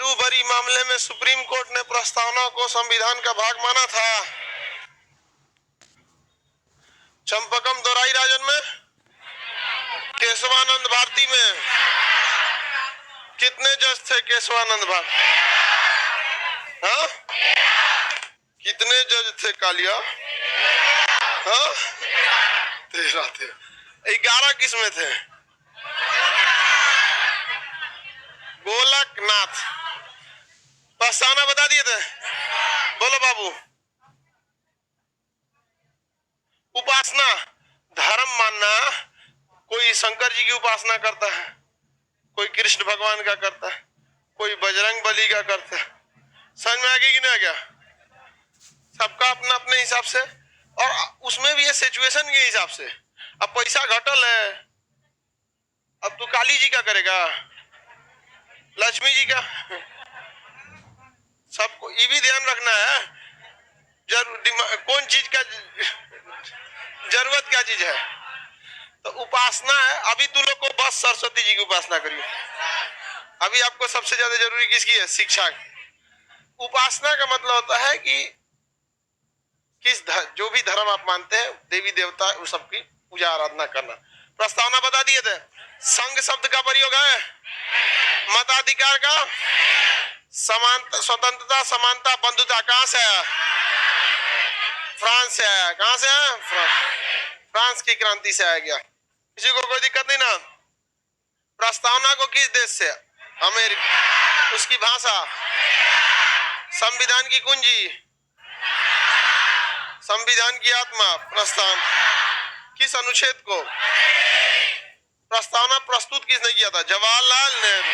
ब्रूबरी मामले में supreme court ने प्रस्तावना को संविधान का भाग माना था। चंपकम दोराई राजन में, केशवानंद भारती में कितने जज थे? केशवानंद भारती, हाँ कितने जज थे कालिया? हाँ 13 थे। 11 किस में थे? गोलकनाथ। प्रस्तावना बता दिए थे, बोलो बाबू। उपासना, धर्म मानना, कोई शंकर जी की उपासना करता है, कोई कृष्ण भगवान का करता है, कोई बजरंग बली का करता है। समझ में आ गई कि नहीं आ गया? सबका अपना अपने हिसाब से, और उसमें भी ये सिचुएशन के हिसाब से। अब पैसा घटल है, अब तू काली जी का करेगा, लक्ष्मी जी का, सबको ये भी ध्यान रखना है। कौन चीज का जरूरत, क्या चीज है। तो उपासना है, अभी तू लोग को बस सरस्वती जी की उपासना करिए। अभी आपको सबसे ज्यादा जरूरी किसकी है? शिक्षा। उपासना का मतलब होता है कि जो भी धर्म आप मानते हैं, देवी देवता, उस सबकी पूजा आराधना करना। प्रस्तावना बता दिए थे। संघ शब्द का प्रयोग है मताधिकार का, समानता, स्वतंत्रता, समानता, बंधुता कहां से आया? फ्रांस से आया। कहां से आया? फ्रांस की क्रांति से आया गया। किसी को कोई दिक्कत नहीं ना? प्रस्तावना को किस देश से? अमेरिका। उसकी भाषा, संविधान की कुंजी, संविधान की आत्मा। प्रस्तावना किस अनुच्छेद को? प्रस्तावना प्रस्तुत किसने किया था? जवाहरलाल नेहरू।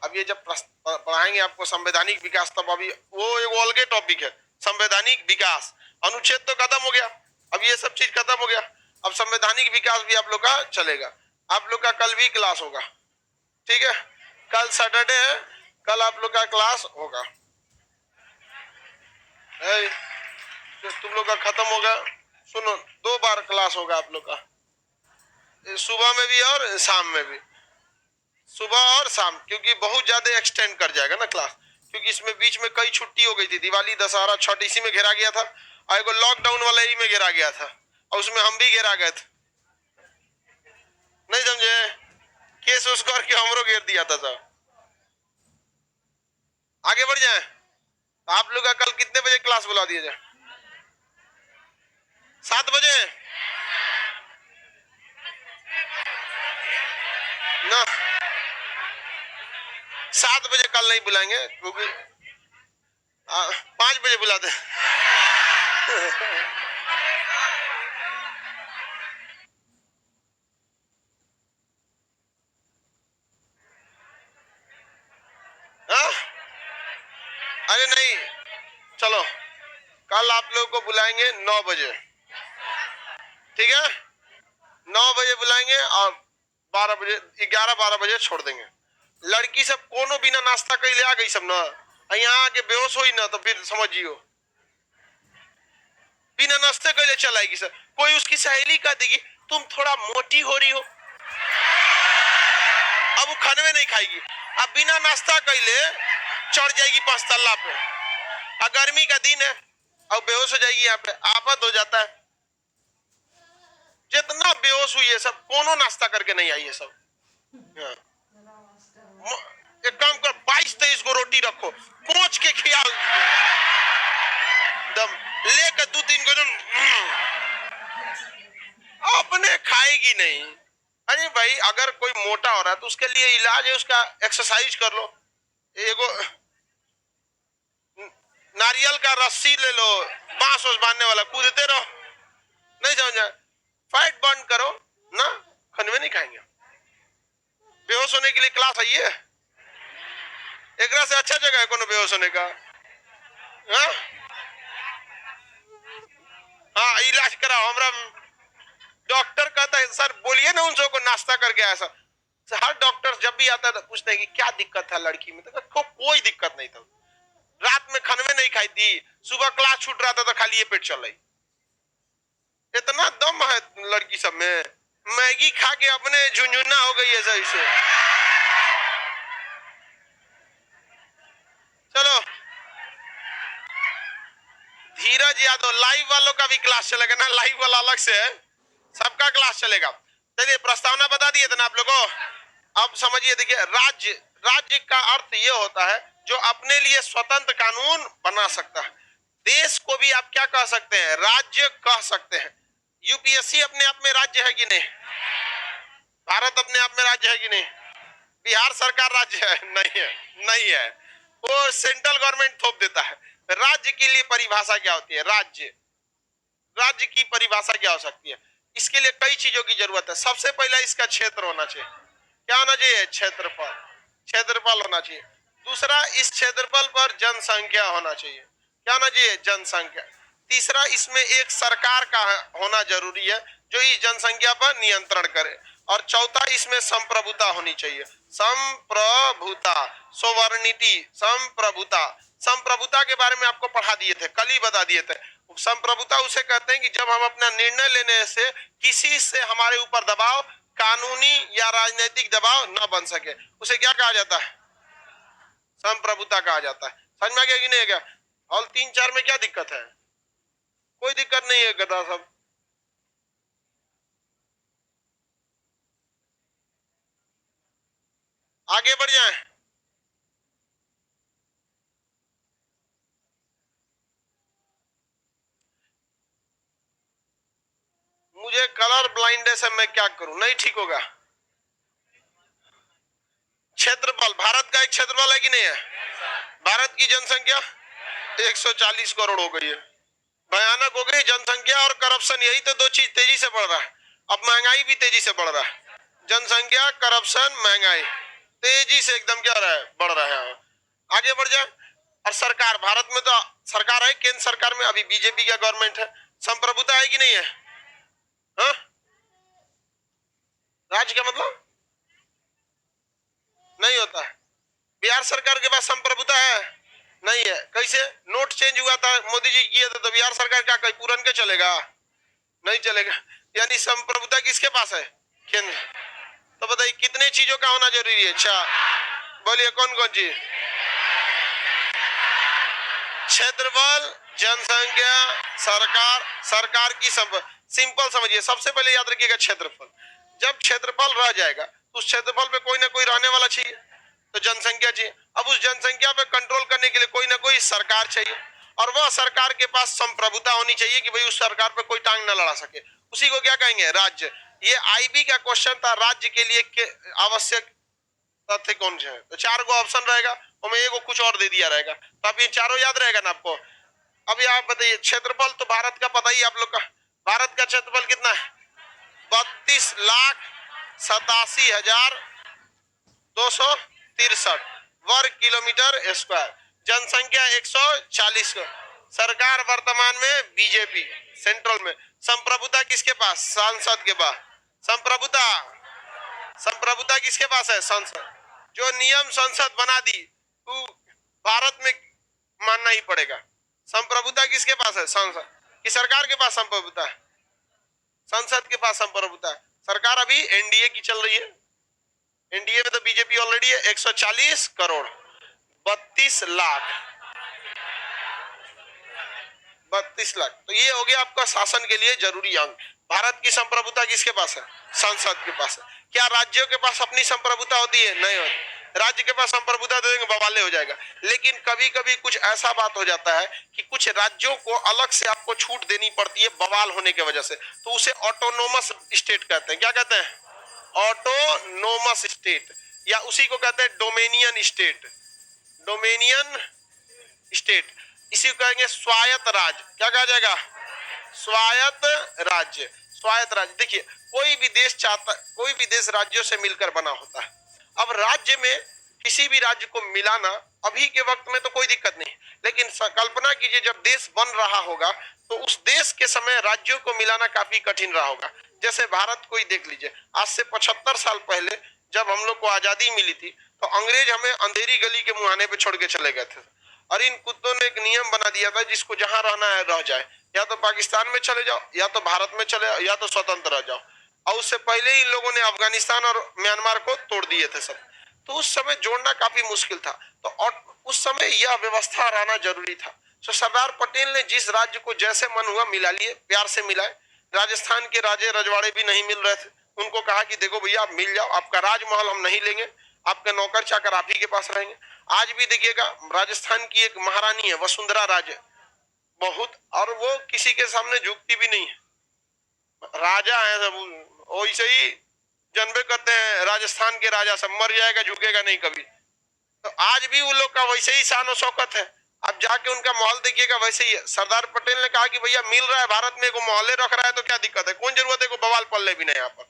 अब ये जब पढ़ाएंगे आपको संवैधानिक विकास, तब अभी वो एक अलग टॉपिक है। संवैधानिक विकास, अनुच्छेद तो खत्म हो गया, अब ये सब चीज खत्म हो गया। अब संवैधानिक विकास भी आप लोग का चलेगा। आप लोग का कल भी क्लास होगा, ठीक है? कल सैटरडे है, कल आप लोग का क्लास होगा। तुम लोग का खत्म होगा, सुनो 2 बार क्लास होगा आप लोग का, सुबह में भी और शाम में भी, सुबह और शाम, क्योंकि बहुत ज्यादा एक्सटेंड कर जाएगा ना क्लास, क्योंकि इसमें बीच में कई छुट्टी हो गई थी। दिवाली, दशहरा, छठ इसी में घेरा गया था, और एगो लॉकडाउन वाला ही में घेरा गया था, और उसमें हम भी घेरा गए थे। नहीं समझे? केस उस करके हमरो घेर दिया था सब। आगे बढ़ जाए। आप लोग का कल कितने बजे क्लास बुला दिया जाए? 7 बजे ना? 7 बजे कल नहीं बुलाएंगे, क्योंकि 5 बजे बुलाते हैं। अरे नहीं, चलो कल आप लोगों को बुलाएंगे 9 बजे, ठीक है? 9 बजे बुलाएंगे और 12 बजे, 11-12 बजे छोड़ देंगे। लड़की सब कोनो बिना नाश्ता कैले आ गई सब ना, यहाँ आके बेहोश हुई ना, तो फिर समझियो बिना नाश्ते कैले चल आएगी सर। कोई उसकी सहेली कह देगी तुम थोड़ा मोटी हो रही हो, अब वो खाने में नहीं खाएगी। अब बिना नाश्ता कैले चढ़ जाएगी 5 तल्ला पे, और गर्मी का दिन है और बेहोश हो जाएगी। यहाँ पे आफत हो जाता है। जितना बेहोश हुई है सब, कोनो नाश्ता करके नहीं आई है सब। एक काम कर, 22-23 को रोटी रखो, पोंछ के खिया दम, लेकर 2-3 को अपने खाएगी नहीं। अरे भाई, अगर कोई मोटा हो रहा है तो उसके लिए इलाज है, उसका एक्सरसाइज कर लो। एगो नारियल का रस्सी ले लो, बांस बांधने वाला, कूदते रहो। नहीं समझा? फैट बर्न करो ना, खनवे नहीं खाएंगे। बेहोश होने के लिए क्लास आई है, एक से अच्छा जगह है कोनो बेहोश होने का। हाँ इलाज कराओ। हमरा डॉक्टर कहता है सर बोलिए ना उन सबको नाश्ता करके आया सर। हर डॉक्टर जब भी आता है तो पूछते हैं कि क्या दिक्कत था लड़की में, तो कोई दिक्कत नहीं था। रात में खाने नहीं खाई थी, सुबह क्लास छूट रहा था तो खाली ये पेट चल रही। इतना दम है लड़की सब में, मैगी खा के अपने झुंझुना हो गई है सही से। जी यादव, लाइव वालों का भी क्लास चलेगा ना, लाइव वाला अलग से है, सबका क्लास चलेगा। चलिए प्रस्तावना बता दिए थे ना आप लोगों को। अब समझिए, देखिए राज्य, राज्य का अर्थ ये होता है जो अपने लिए स्वतंत्र कानून बना सकता है। देश को भी आप क्या कह सकते हैं, राज्य कह सकते हैं। यूपीएससी अपने आप में राज्य है कि नहीं? भारत अपने आप में राज्य है कि नहीं? बिहार सरकार राज्य है? नहीं है, नहीं है, वो सेंट्रल गवर्नमेंट थोप देता है। राज्य के लिए परिभाषा क्या होती है? राज्य, राज्य की परिभाषा क्या हो सकती है? इसके लिए कई चीजों की जरूरत है। सबसे पहला इसका क्षेत्र होना चाहिए। क्या होना चाहिए? क्षेत्रफल, क्षेत्रफल होना चाहिए। दूसरा, इस क्षेत्रफल पर जनसंख्या होना चाहिए। क्या होना चाहिए? जनसंख्या। तीसरा, इसमें एक सरकार का होना जरूरी है जो इस जनसंख्या पर नियंत्रण करे। और चौथा, इसमें संप्रभुता होनी चाहिए। संप्रभुता, सोवर्निटी, संप्रभुता। संप्रभुता के बारे में आपको पढ़ा दिए थे, कल ही बता दिए थे। संप्रभुता उसे कहते हैं कि जब हम अपना निर्णय लेने से किसी से हमारे ऊपर दबाव, कानूनी या राजनीतिक दबाव न बन सके, उसे क्या कहा जाता है? संप्रभुता कहा जाता है। समझ में आ गया कि नहीं? क्या हॉल 3-4 में क्या दिक्कत है? कोई दिक्कत नहीं है गधा सब। आगे बढ़ जाए। मुझे कलर ब्लाइंडनेस है, मैं क्या करूं? नहीं ठीक होगा। क्षेत्रफल, भारत का एक क्षेत्रफल है कि नहीं है? भारत की जनसंख्या 140 करोड़ हो गई है, भयानक हो गई जनसंख्या और करप्शन। यही तो दो चीज तेजी से बढ़ रहा है। अब महंगाई भी तेजी से बढ़ रहा है। जनसंख्या, करप्शन, महंगाई तेजी से एकदम क्या रहा है? बढ़ रहा है। आगे बढ़ जाए। और सरकार, भारत में तो सरकार है, केंद्र सरकार में अभी बीजेपी का गवर्नमेंट है। संप्रभुता है कि नहीं है? हा? राज्य का मतलब नहीं होता है। बिहार सरकार के पास संप्रभुता है? नहीं है। कैसे? नोट चेंज हुआ था, मोदी जी किए थे, तो बिहार सरकार क्या कहीं पूरन के चलेगा? नहीं चलेगा। यानी संप्रभुता किसके पास है? केंद्र। तो बताइए कितने चीजों का होना जरूरी है? अच्छा बोलिए, कौन कौन चीज? क्षेत्रफल, जनसंख्या, सरकार, सरकार की सिंपल समझिए। सबसे पहले याद रखिएगा क्षेत्रफल। जब क्षेत्रफल रह जाएगा तो उस क्षेत्रफल पे कोई ना कोई रहने वाला चाहिए, तो जनसंख्या चाहिए। अब उस जनसंख्या पे कंट्रोल करने के लिए कोई ना कोई सरकार चाहिए, और वह सरकार के पास संप्रभुता होनी चाहिए कि भाई उस सरकार पे कोई टांग ना लड़ा सके। उसी को क्या कहेंगे? राज्य। ये आईबी का क्वेश्चन था, राज्य के लिए आवश्यक तथ्य कौन से हैं? तो 4 गो ऑप्शन रहेगा, और एगो कुछ और दे दिया रहेगा, तो अब ये चारों याद रहेगा ना आपको। अभी आप बताइए, क्षेत्रफल तो भारत का पता ही आप लोग का। भारत का क्षेत्रफल कितना है? 32,87,263 वर्ग किलोमीटर स्क्वायर। जनसंख्या 140 करोड़। सरकार वर्तमान में बीजेपी सेंट्रल में। संप्रभुता किसके पास? सांसद के पास। संप्रभुता, संप्रभुता किसके पास है? संसद। जो नियम संसद बना दी वो भारत में मानना ही पड़ेगा। संप्रभुता किसके पास है? संसद की। सरकार के पास संप्रभुता है, संसद के पास संप्रभुता है। सरकार अभी एनडीए की चल रही है। एनडीए में तो बीजेपी ऑलरेडी है। 140 करोड़, 32 लाख, 32 लाख। तो ये हो गया आपका शासन के लिए जरूरी अंग। भारत की संप्रभुता किसके पास है? संसद के पास है। क्या राज्यों के पास अपनी संप्रभुता होती है? नहीं होती। राज्य के पास संप्रभुता दे देंगे बवाले हो जाएगा। लेकिन कभी कभी कुछ ऐसा बात हो जाता है कि कुछ राज्यों को अलग से आपको छूट देनी पड़ती है बवाल होने की वजह से, तो उसे ऑटोनोमस स्टेट कहते हैं। क्या कहते हैं? ऑटोनोमस स्टेट, या उसी को कहते हैं डोमेनियन स्टेट। डोमेनियन स्टेट, इसी को कहेंगे स्वायत्त राज्य। क्या कहा जाएगा? स्वायत्त राज्य। स्वायत्त राज्य। देखिए, कोई भी देश चाहता, कोई भी देश राज्यों से मिलकर बना होता है। अब राज्य में किसी भी राज्य को मिलाना अभी के वक्त में तो कोई दिक्कत नहीं, लेकिन कल्पना कीजिए जब देश बन रहा होगा तो उस देश के समय राज्यों को मिलाना काफी कठिन रहा होगा। जैसे भारत को ही देख लीजिए, आज से 75 साल पहले जब हम लोग को आजादी मिली थी तो अंग्रेज हमें अंधेरी गली के मुहाने पे छोड़ के चले गए थे, और इन कुत्तों ने एक नियम बना दिया था जिसको जहां रहना है रह जाए, या तो पाकिस्तान में चले जाओ, या तो भारत में चले जाओ, या तो स्वतंत्र रह जाओ। और उससे पहले ही इन लोगों ने अफगानिस्तान और म्यांमार को तोड़ दिए थे सब। तो उस समय जोड़ना काफी मुश्किल था, तो और उस समय यह व्यवस्था रहना जरूरी था। तो सरदार पटेल ने जिस राज्य को जैसे मन हुआ मिला लिए, प्यार से मिलाए। राजस्थान के राजे रजवाड़े भी नहीं मिल रहे थे, उनको कहा कि देखो भैया आप मिल जाओ, आपका राजमहल हम नहीं लेंगे, आपके नौकर चाकर आप ही के पास रहेंगे। आज भी देखिएगा राजस्थान की एक महारानी है वसुंधरा राजे, बहुत, और वो किसी के सामने झुकती भी नहीं है, राजा है सब, वैसे ही जन्मे करते हैं राजस्थान के राजा सब, मर जाएगा झुकेगा नहीं कभी। तो आज भी उन लोग का वैसे ही शान और शौकत है। अब जाके उनका माहौल देखिएगा वैसे ही है। सरदार पटेल ने कहा कि भैया मिल रहा है भारत में, को मोहल्ले रख रहा है तो क्या दिक्कत है, कौन जरूरत है को बवाल पल्ले भी नहीं। यहाँ पर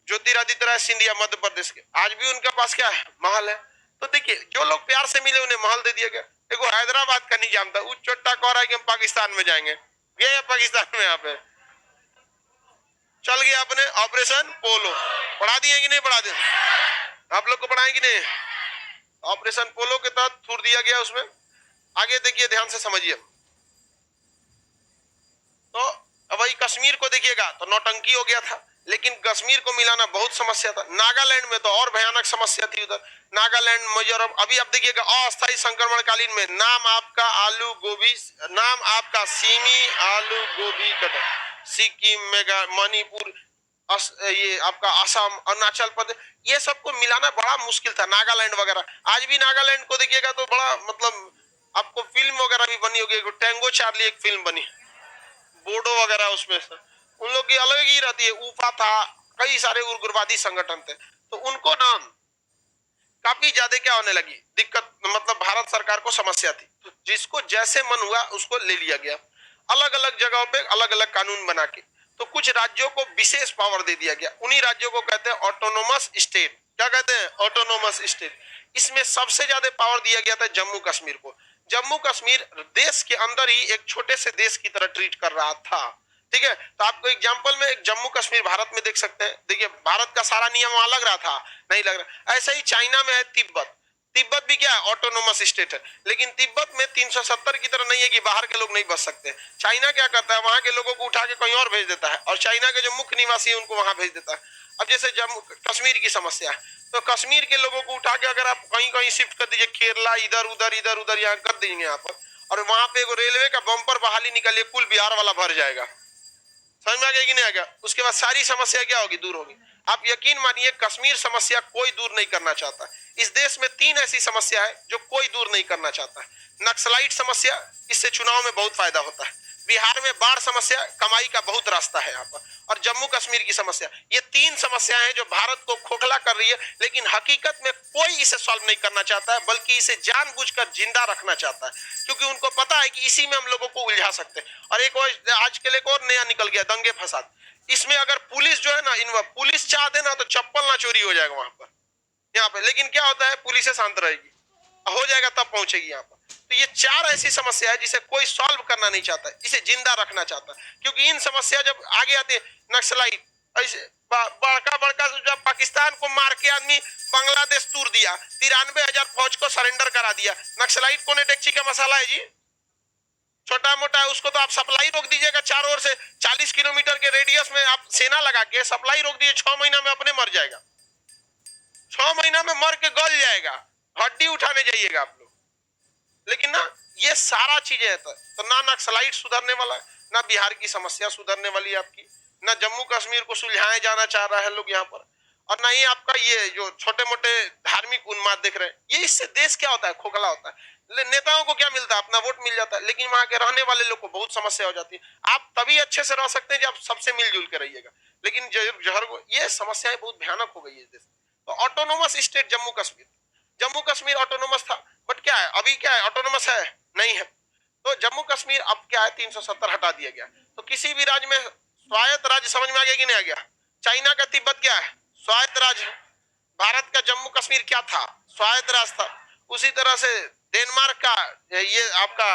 ज्योतिरादित्य राय सिंधिया मध्य प्रदेश के, आज भी उनके पास क्या है, महल है। तो देखिए जो लोग प्यार से मिले उन्हें महल दे दिया गया। देखो हैदराबाद का नहीं जानता, उस चोट्टा कह रहा है कि हम पाकिस्तान में जाएंगे, गए पाकिस्तान में, यहाँ पे चल गया अपने ऑपरेशन पोलो, पढ़ा दिए कि नहीं पढ़ा दिए, आप लोग को पढ़ाए कि नहीं। ऑपरेशन पोलो के तहत थूर दिया गया उसमें। आगे देखिए ध्यान से समझिए। तो वही कश्मीर को देखिएगा तो नौटंकी हो गया था, लेकिन कश्मीर को मिलाना बहुत समस्या था। नागालैंड में तो और भयानक समस्या थी उधर, नागालैंड मिजोरम। अभी आप देखिएगा अस्थायी संक्रमण कालीन में नाम आपका आलू गोभी, नाम आपका सीमी आलू गोभी कदम, सिक्किम मेगा मणिपुर, ये आपका असम अरुणाचल प्रदेश, ये सबको मिलाना बड़ा मुश्किल था, नागालैंड वगैरह। आज भी नागालैंड को देखिएगा तो बड़ा मतलब आपको फिल्म वगैरह भी बनी होगी, टैंगो चार्ली एक फिल्म बनी, बोडो वगैरह, उसमें से उन लोग की अलग ही रहती है। ऊफा था, कई सारे उग्रवादी संगठन थे, तो उनको नाम काफी ज्यादा क्या होने लगी दिक्कत, मतलब भारत सरकार को समस्या थी। तो जिसको जैसे मन हुआ उसको ले लिया गया, अलग अलग जगहों पे अलग अलग कानून बना के। तो कुछ राज्यों को विशेष पावर दे दिया गया, उन्हीं राज्यों को कहते हैं ऑटोनोमस स्टेट। क्या कहते हैं, ऑटोनोमस स्टेट। इसमें सबसे ज्यादा पावर दिया गया था जम्मू कश्मीर को। जम्मू कश्मीर देश के अंदर ही एक छोटे से देश की तरह ट्रीट कर रहा था, ठीक है। तो आपको एग्जांपल में एक जम्मू कश्मीर भारत में देख सकते हैं। देखिए भारत का सारा नियम वहां लग रहा था, नहीं लग रहा। ऐसा ही चाइना में है तिब्बत, तिब्बत भी क्या है, ऑटोनोमस स्टेट है, लेकिन तिब्बत में 370 की तरह नहीं है कि बाहर के लोग नहीं बस सकते। चाइना क्या करता है, वहां के लोगों को उठा के कहीं और भेज देता है, और चाइना के जो मुख्य निवासी है उनको वहां भेज देता है। अब जैसे जम्मू कश्मीर की समस्या है, तो कश्मीर के लोगों को उठा के अगर आप कहीं कहीं शिफ्ट कर दीजिए, केरला इधर उधर इधर उधर यहाँ कर देंगे यहाँ पर, और वहां पे एगो रेलवे का बम्पर बहाली निकालिए, कुल बिहार वाला भर जाएगा। समझ में आ गया कि नहीं आ गया। उसके बाद सारी समस्या क्या होगी, दूर होगी। आप यकीन मानिए कश्मीर समस्या कोई दूर नहीं करना चाहता। इस देश में 3 ऐसी समस्या है जो कोई दूर नहीं करना चाहता है। नक्सलाइट समस्या, इससे चुनाव में बहुत फायदा होता है। बिहार में बाढ़ समस्या, कमाई का बहुत रास्ता है यहाँ पर। और जम्मू कश्मीर की समस्या, ये 3 समस्याएं हैं जो भारत को खोखला कर रही है, लेकिन हकीकत में कोई इसे सॉल्व नहीं करना चाहता है, बल्कि इसे जानबूझकर जिंदा रखना चाहता है, क्योंकि उनको पता है कि इसी में हम लोगों को उलझा सकते हैं। और एक और आजकल एक और नया निकल गया, दंगे फसाद। इसमें अगर पुलिस जो है ना, इन पुलिस चाह दे ना तो चप्पल ना चोरी हो जाएगा वहां पर, यहाँ पे। लेकिन क्या होता है, पुलिस शांत रहेगी, हो जाएगा तब पहुंचेगी यहाँ पर। तो ये 4 ऐसी समस्या है जिसे कोई सॉल्व करना नहीं चाहता है, इसे जिंदा रखना चाहता है, क्योंकि इन समस्या जब आगे आते, नक्सलाइट ऐसे बड़का बड़का, जब पाकिस्तान को मार के आदमी बांग्लादेश तूर दिया, 93,000 फौज को सरेंडर करा दिया। नक्सलाइट कौन है, डेक्ची का मसाला है जी, छोटा मोटा है, उसको तो आप सप्लाई रोक दीजिएगा चारों ओर से, 40 किलोमीटर के रेडियस में आप सेना लगा के सप्लाई रोक दीजिए, 6 महीना में अपने मर जाएगा, 6 महीना में मर के गल जाएगा, हड्डी उठाने जाइएगा आप लोग। लेकिन ना ये सारा चीजें है, तो ना नक्सलाइट सुधरने वाला है, ना बिहार की समस्या सुधरने वाली है आपकी, ना जम्मू कश्मीर को सुलझाया जाना चाह रहा है लोग यहाँ पर, और ना ही आपका ये जो छोटे मोटे धार्मिक उन्माद देख रहे हैं। ये इससे देश क्या होता है, खोखला होता है। नेताओं को क्या मिलता है, अपना वोट मिल जाता है, लेकिन वहां के रहने वाले लोग को बहुत समस्या हो जाती है। आप तभी अच्छे से रह सकते हैं जब आप सबसे मिलजुल के रहिएगा, लेकिन जहर ये समस्याएं बहुत भयानक हो गई है देश। तो autonomous state Jammu Kashmir, Jammu Kashmir autonomous था, बट क्या है अभी, क्या है ऑटोनोमस है नहीं है। तो जम्मू कश्मीर अब क्या है, 370 हटा दिया गया। तो किसी भी राज्य में स्वायत्त राज्य समझ में आ गया कि नहीं आ गया। चाइना का तिब्बत क्या है, स्वायत्त राज्य। भारत का जम्मू कश्मीर क्या था, स्वायत्त राज्य था। उसी तरह से डेनमार्क का ये आपका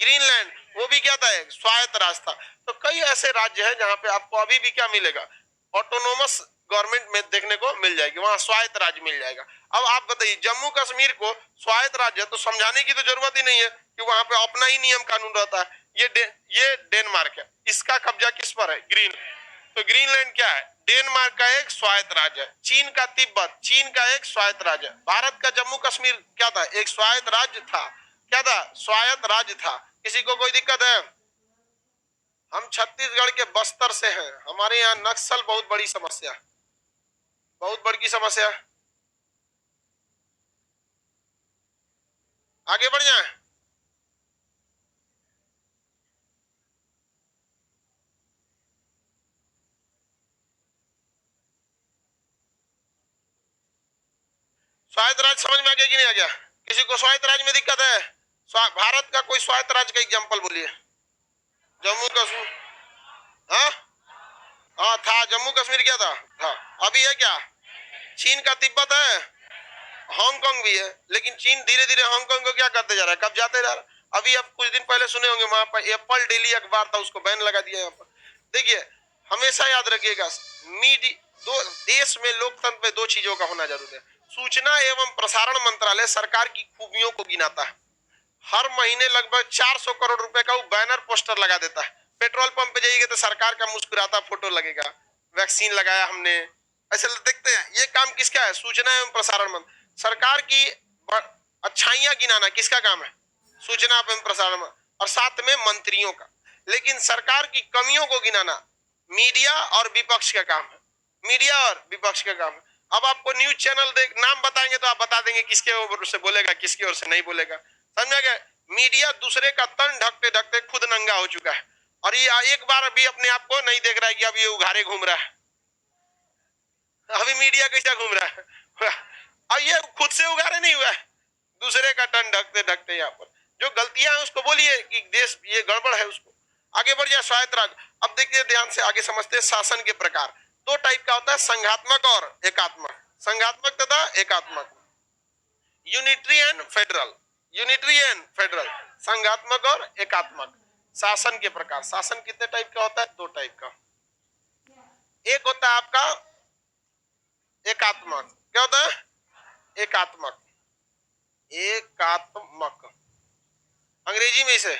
ग्रीनलैंड, वो भी क्या था, स्वायत्त राज्य था। तो कई ऐसे राज्य हैं जहां पे आपको अभी भी क्या मिलेगा, ऑटोनोमस गवर्नमेंट में देखने को मिल जाएगी, वहां स्वायत्त राज्य मिल जाएगा। अब आप बताइए, जम्मू कश्मीर को स्वायत्त राज्य तो समझाने की तो जरूरत ही नहीं है कि वहां पे अपना ही नियम कानून रहता है। ये डेनमार्क है, इसका कब्जा किस पर है, ग्रीन। तो ग्रीनलैंड क्या है, डेनमार्क का एक स्वायत्त राज्य है। चीन का तिब्बत, चीन का एक स्वायत्त राज्य है। भारत का जम्मू कश्मीर क्या था, एक स्वायत्त राज्य था, क्या था? स्वायत्त राज्य था। किसी को कोई दिक्कत है? हम छत्तीसगढ़ के बस्तर से हैं, हमारे यहाँ नक्सल बहुत बड़ी समस्या, बहुत बड़ी समस्या। आगे बढ़ जाए। स्वायत्त राज्य समझ में आ गया कि नहीं आ गया? किसी को स्वायत्त राज्य में दिक्कत है? भारत का कोई स्वायत्त राज्य का एग्जांपल बोलिए। जम्मू कश्मीर। हाँ हाँ था, जम्मू कश्मीर क्या था? हाँ। अभी है क्या? चीन का तिब्बत है, हांगकांग भी है, लेकिन चीन धीरे धीरे हांगकांग को क्या करते जा रहा है, कब जाते जा रहा है। अभी आप कुछ दिन पहले सुने होंगे, वहां पर एप्पल डेली अखबार था, उसको बैन लगा दिया यहाँ पर। देखिए, हमेशा याद रखिएगा, दो देश में लोकतंत्र में दो चीजों का होना जरूरी है। सूचना एवं प्रसारण मंत्रालय सरकार की खूबियों को गिनाता है। हर महीने लगभग 400 करोड़ रुपए का वो बैनर पोस्टर लगा देता है। पेट्रोल पंप पे जाइएगा तो सरकार का मुस्कुराता फोटो लगेगा, वैक्सीन लगाया हमने, ऐसे देखते हैं। ये काम किसका है? सूचना एवं प्रसारण मंत्री। सरकार की अच्छाइयां गिनाना किसका काम है? सूचना एवं प्रसारण और साथ में मंत्रियों का। लेकिन सरकार की कमियों को गिनाना मीडिया और विपक्ष का काम है। मीडिया और विपक्ष का काम है। अब आपको न्यूज चैनल देख नाम बताएंगे तो आप बता देंगे किसके ओर से बोलेगा, किसकी ओर से नहीं बोलेगा। समझा गया? मीडिया दूसरे का तन ढकते ढकते खुद नंगा हो चुका है, और ये एक बार भी अपने आप को नहीं देख रहा है कि अब ये उघारे घूम रहा है। अभी मीडिया कैसा घूम रहा है? और ये खुद से उघारे नहीं हुआ है, दूसरे का तन ढकते ढकते। यहाँ पर जो गलतियां हैं उसको बोलिए कि देश ये गड़बड़ है, उसको आगे बढ़ जाए। स्वायत्त राज्य। अब देखिए ध्यान से आगे समझते हैं। शासन के प्रकार दो टाइप का होता है, संघात्मक और एकात्मक। संघात्मक तथा एकात्मक, unitary and federal. Unitary and federal, संघात्मक और एकात्मक। शासन के प्रकार, शासन कितने टाइप का होता है? दो टाइप का। एक होता है आपका एकात्मक। क्या होता है? एकात्मक। एकात्मक अंग्रेजी में इसे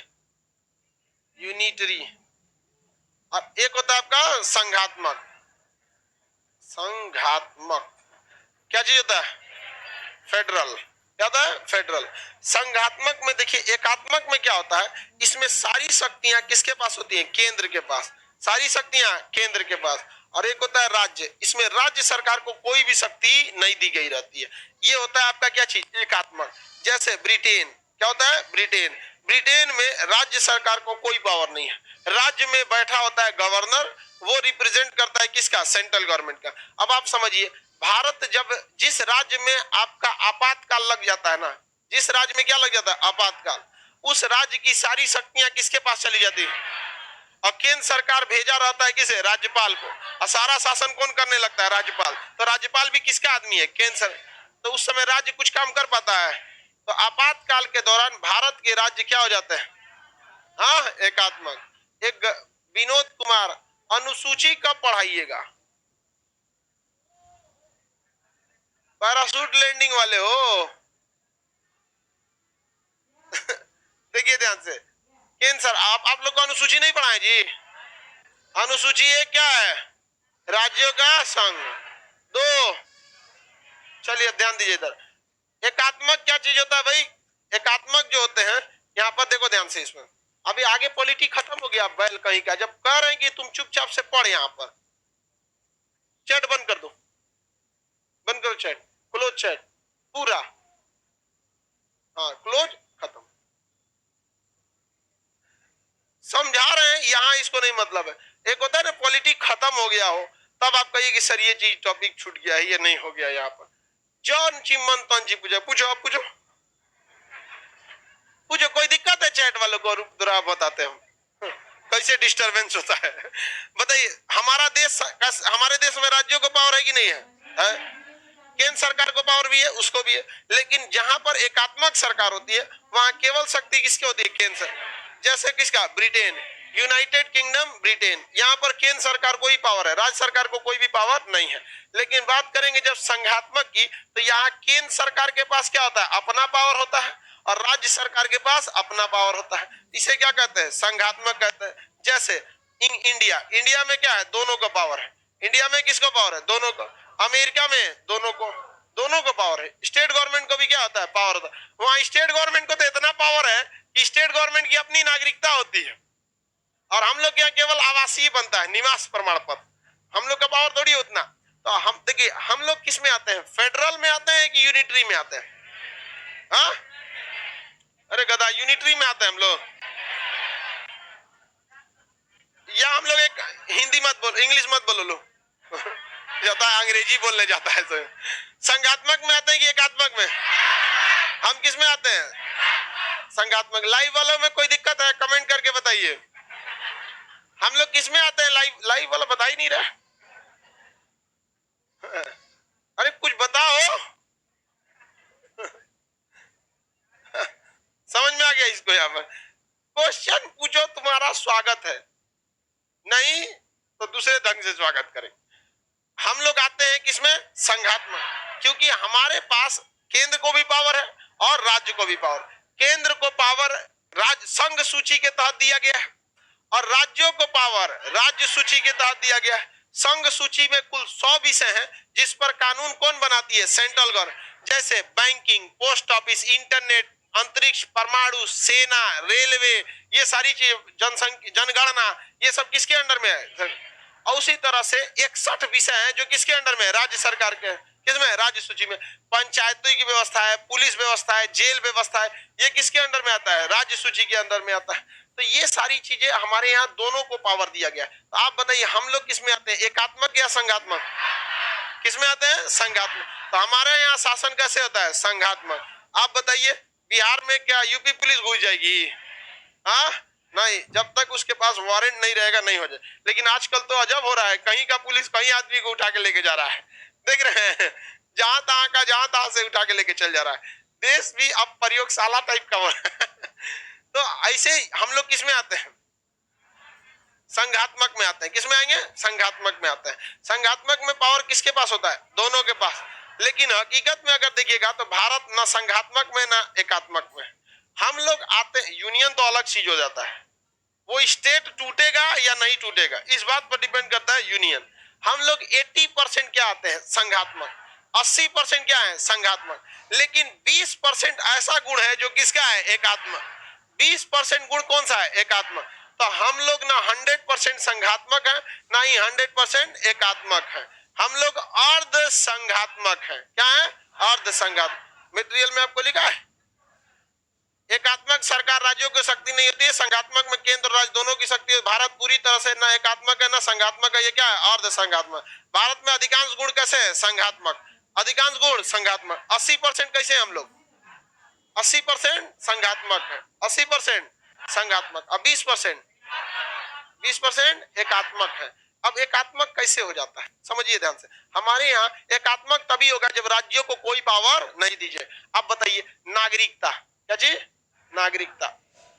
यूनिटरी। और एक होता है आपका संघात्मक। संघात्मक क्या चीज होता है? फेडरल। क्या होता है? फेडरल। संघात्मक में देखिए, एकात्मक में क्या होता है, इसमें सारी शक्तियां किसके पास होती हैं? केंद्र के पास। सारी शक्तियां केंद्र के पास। और एक होता है राज्य, इसमें राज्य सरकार को कोई भी शक्ति नहीं दी गई रहती है। ये होता है आपका क्या चीज? एकात्मक। जैसे ब्रिटेन, क्या होता है? ब्रिटेन। ब्रिटेन में राज्य सरकार को कोई पावर नहीं है। राज्य में बैठा होता है गवर्नर, वो रिप्रेजेंट करता है किसका? सेंट्रल गवर्नमेंट का। अब आप समझिए, भारत जब जिस राज्य में आपका आपातकाल लग जाता है ना, जिस राज्य में क्या लग जाता है? आपातकाल, उस राज्य की सारी शक्तियां किसके पास चली जाती है? और केंद्र सरकार भेजा रहता है किसे? राज्यपाल को। और सारा शासन कौन करने लगता है? राज्यपाल। तो राज्यपाल भी किसका आदमी है? केंद्र सरकार। तो उस समय राज्य कुछ काम कर पाता है? तो आपातकाल के दौरान भारत के राज्य क्या हो जाते हैं? हाँ, एकात्मक। एक विनोद कुमार, अनुसूची कब पढ़ाइएगा? पैराशूट लैंडिंग वाले हो? देखिए ध्यान से, केंद्र सर आप लोग को अनुसूची नहीं पढ़ाए जी? अनुसूची एक क्या है? राज्यों का संघ। दो, चलिए ध्यान दीजिए इधर। एकात्मक क्या चीज होता है भाई? एकात्मक जो होते हैं, यहाँ पर देखो ध्यान से, इसमें अभी आगे पॉलिटिक खत्म हो गया बैल कहीं का। जब कह रहे हैं कि तुम चुपचाप से पढ़, यहाँ पर चैट बंद कर दो, बंद करो चैट, क्लोज चैट पूरा। हाँ, क्लोज, खत्म। समझा रहे हैं, यहाँ इसको नहीं मतलब है। एक होता है ना पॉलिटिक खत्म हो गया हो, तब आप कहिए कि सर ये चीज टॉपिक छूट गया है, ये नहीं हो गया यहाँ पर। जॉन चिमन जी पूछो, पूछो आप पूछो, पूछो। कोई दिक्कत है चैट वालों को? रुद्रा बताते हम कैसे डिस्टरबेंस होता है। बताइए, हमारे देश में राज्यों को पावर है कि नहीं है? केंद्र सरकार को पावर भी है, उसको भी है। लेकिन जहां पर एकात्मक सरकार होती है, वहां केवल शक्ति किसकी होती है? केंद्र सरकार। जैसे किसका? Britain, United kingdom Britain. यहाँ पर केंद्र सरकार को ही पावर है, राज्य सरकार को कोई भी पावर नहीं है। लेकिन बात करेंगे जब संघात्मक की, तो यहाँ केंद्र सरकार के पास क्या होता है? अपना पावर होता है, और राज्य सरकार के पास अपना पावर होता है। इसे क्या कहते हैं? संघात्मक कहते हैं। जैसे इंडिया में क्या है? दोनों का पावर है। इंडिया में किसको पावर है? दोनों को। अमेरिका में दोनों को पावर है। स्टेट गवर्नमेंट को भी क्या होता है? पावर होता है। वहां स्टेट गवर्नमेंट को तो इतना पावर और हम लोग के यहाँ केवल आवासीय बनता है, निवास प्रमाण पत्र। हम लोग का पावर थोड़ी उतना। तो हम देखिए हम लोग किस में आते हैं, फेडरल में आते हैं कि यूनिटरी में आते हैं? हाँ अरे गधा, यूनिटरी में आते हैं हम लोग। या हम लोग एक हिंदी मत बोल, इंग्लिश मत बोलो लो जाता है, अंग्रेजी बोलने जाता है। तो संघात्मक में आते हैं कि एकात्मक में? हम किस में आते हैं? संघात्मक। लाइव वालों में कोई दिक्कत है कमेंट करके बताइए, हम लोग किस में आते हैं? लाइव वाला बता ही नहीं रहा। अरे कुछ बताओ समझ में आ गया इसको? यहाँ पर क्वेश्चन पूछो, तुम्हारा स्वागत है, नहीं तो दूसरे ढंग से स्वागत करें। हम लोग आते हैं किसमें? संघात्मक। क्योंकि हमारे पास केंद्र को भी पावर है और राज्य को भी पावर। केंद्र को पावर राज्य संघ सूची के तहत दिया गया है और राज्यों को पावर राज्य सूची के तहत दिया गया है। संघ सूची में कुल 100 विषय हैं जिस पर कानून कौन बनाती है? Central government. जैसे बैंकिंग, पोस्ट ऑफिस, इंटरनेट, अंतरिक्ष, परमाणु, सेना, रेलवे, ये सारी चीज, जनसंख्या, जनगणना, ये सब किसके अंडर में है? और उसी तरह से 61 विषय हैं जो किसके अंडर में है? राज्य सरकार के। किसमें? राज्य सूची में। पंचायती की व्यवस्था है, पुलिस व्यवस्था है, जेल व्यवस्था है, ये किसके अंडर में आता है? राज्य सूची के अंदर में आता है। तो ये सारी चीजें हमारे यहाँ दोनों को पावर दिया गया। तो आप बताइए हम लोग किसमें आते हैं, एकात्मक या संघात्मक? किसमें आते हैं? संघात्मक। तो हमारे यहाँ शासन कैसे होता है? संघात्मक। आप बताइए बिहार में क्या यूपी पुलिस घुस जाएगी? हाँ नहीं, जब तक उसके पास वारंट नहीं रहेगा नहीं हो जाए। लेकिन आजकल तो अजब हो रहा है, कहीं का पुलिस कहीं आदमी को उठा के लेके जा रहा है, देख रहे हैं, जहां तहां से उठा के लेके चल जा रहा है। देश भी अब प्रयोगशाला टाइप का हो रहा है तो ऐसे हम लोग किस में आते हैं? संघात्मक में आते हैं। किस में आएंगे? संघात्मक में आते हैं। संघात्मक में पावर किसके पास होता है? दोनों के पास। लेकिन हकीकत में अगर देखिएगा तो भारत न संघात्मक में न एकात्मक में। हम लोग आते, यूनियन तो अलग चीज हो जाता है, वो स्टेट टूटेगा या नहीं टूटेगा इस बात पर डिपेंड करता है यूनियन। हम लोग 80% क्या आते हैं? संघात्मक। 80% क्या है? संघात्मक। लेकिन 20% ऐसा गुण है जो किसका है? एकात्मक। 20% गुण कौन सा है? एकात्मक। तो हम लोग ना 100% संघात्मक है, ना ही 100% एकात्मक है। हम लोग अर्ध संघात्मक है। क्या है? अर्ध संघात्मक। मटेरियल में आपको लिखा है एकात्मक सरकार राज्यों की शक्ति नहीं होती है, संघात्मक में केंद्र और राज्य दोनों की शक्ति है। भारत पूरी तरह से ना एकात्मक है ना संघात्मक है। ये क्या है? अर्ध संघात्मक। भारत में अधिकांश गुण कैसे है? संघात्मक। अधिकांश गुण संघात्मक। 80% कैसे हैं हम लोग? 80% संघात्मक है, 80% संघात्मक, अब 20% एकात्मक है। अब एकात्मक कैसे हो जाता है समझिए ध्यान से। हमारे यहाँ एकात्मक तभी होगा जब राज्यों को कोई पावर नहीं दीजिए। अब बताइए नागरिकता, क्या चीज? नागरिकता।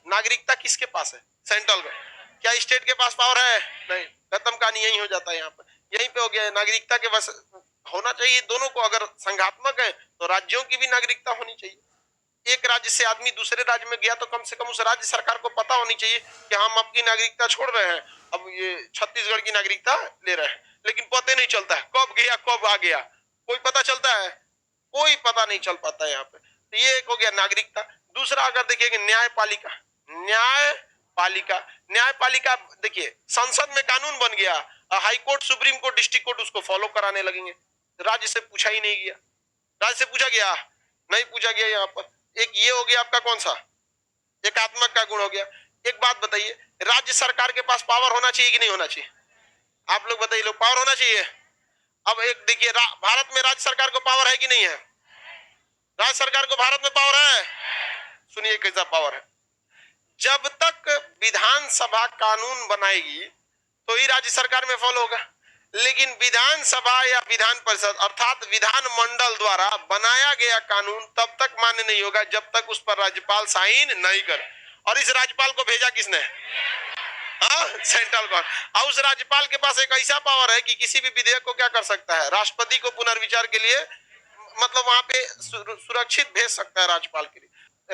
नागरिकता किसके पास है? सेंट्रल का। क्या स्टेट के पास पावर है? नहीं। खत्म कहानी यही हो जाता है, यहाँ पर यहीं पे हो गया। नागरिकता के बस होना चाहिए दोनों को। अगर संघात्मक है तो राज्यों की भी नागरिकता होनी चाहिए। एक राज्य से आदमी दूसरे राज्य में गया तो कम से कम उस राज्य सरकार को पता होनी चाहिए कि हम आपकी नागरिकता छोड़ रहे हैं, अब ये छत्तीसगढ़ की नागरिकता ले रहे हैं। लेकिन पता नहीं चलता है कब गया कब आ गया, कोई पता चलता है? कोई पता नहीं चल पाता है यहाँ पे। तो ये एक हो गया नागरिकता। दूसरा अगर देखिए न्यायपालिका। न्यायपालिका, न्यायपालिका देखिए संसद में कानून बन गया, high court, supreme court, district court उसको फॉलो कराने लगेंगे। राज्य से पूछा ही नहीं गया। राज्य से पूछा गया? नहीं पूछा गया। यहाँ पर एक ये हो गया आपका कौन सा? एकात्मक का गुण हो गया। एक बात बताइए, राज्य सरकार के पास पावर होना चाहिए कि नहीं होना चाहिए? आप लोग बताइए, लोग पावर होना चाहिए। अब एक देखिए भारत में राज्य सरकार को पावर है कि नहीं है? राज्य सरकार को भारत में पावर है। सुनिए कैसा पावर है। जब तक विधानसभा कानून बनाएगी तो ही राज्य सरकार में फॉलो होगा। लेकिन विधानसभा या विधान परिषद अर्थात विधान मंडल द्वारा बनाया गया कानून तब तक मान्य नहीं होगा जब तक उस पर राज्यपाल साइन नहीं करे। और इस राज्यपाल को भेजा किसने? Central government. और उस राज्यपाल के पास एक ऐसा पावर है कि किसी भी विधेयक को क्या कर सकता है? राष्ट्रपति को पुनर्विचार के लिए, मतलब वहां पे सुरक्षित भेज सकता है राज्यपाल के लिए,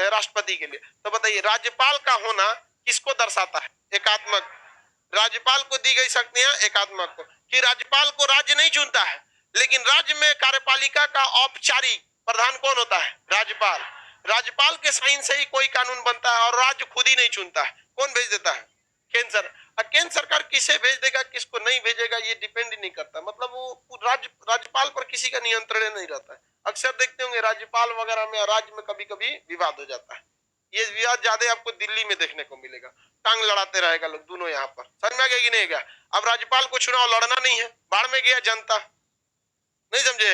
राष्ट्रपति के लिए। तो बताइए राज्यपाल का होना किसको दर्शाता है? एकात्मक। राज्यपाल को दी गई शक्तियां एकात्मक को, कि राज्यपाल को राज्य नहीं चुनता है, लेकिन राज्य में कार्यपालिका का औपचारिक प्रधान कौन होता है? राज्यपाल। राज्यपाल के साइन से ही कोई कानून बनता है और राज्य खुद ही नहीं चुनता है। कौन भेज देता है? केंद्र। और केंद्र सरकार किसे भेज देगा किसको नहीं भेजेगा ये डिपेंड ही नहीं करता, मतलब वो राज्यपाल पर किसी का नियंत्रण नहीं रहता है। अक्सर देखते होंगे राज्यपाल वगैरह में राज्य में कभी कभी विवाद हो जाता है। ये विवाद ज्यादा आपको दिल्ली में देखने को मिलेगा, टांग लड़ाते रहेगा लोग दोनों यहाँ पर। समझ में आ गया कि नहीं गया? अब राज्यपाल को चुनाव लड़ना नहीं है, बाढ़ में गया जनता, नहीं समझे?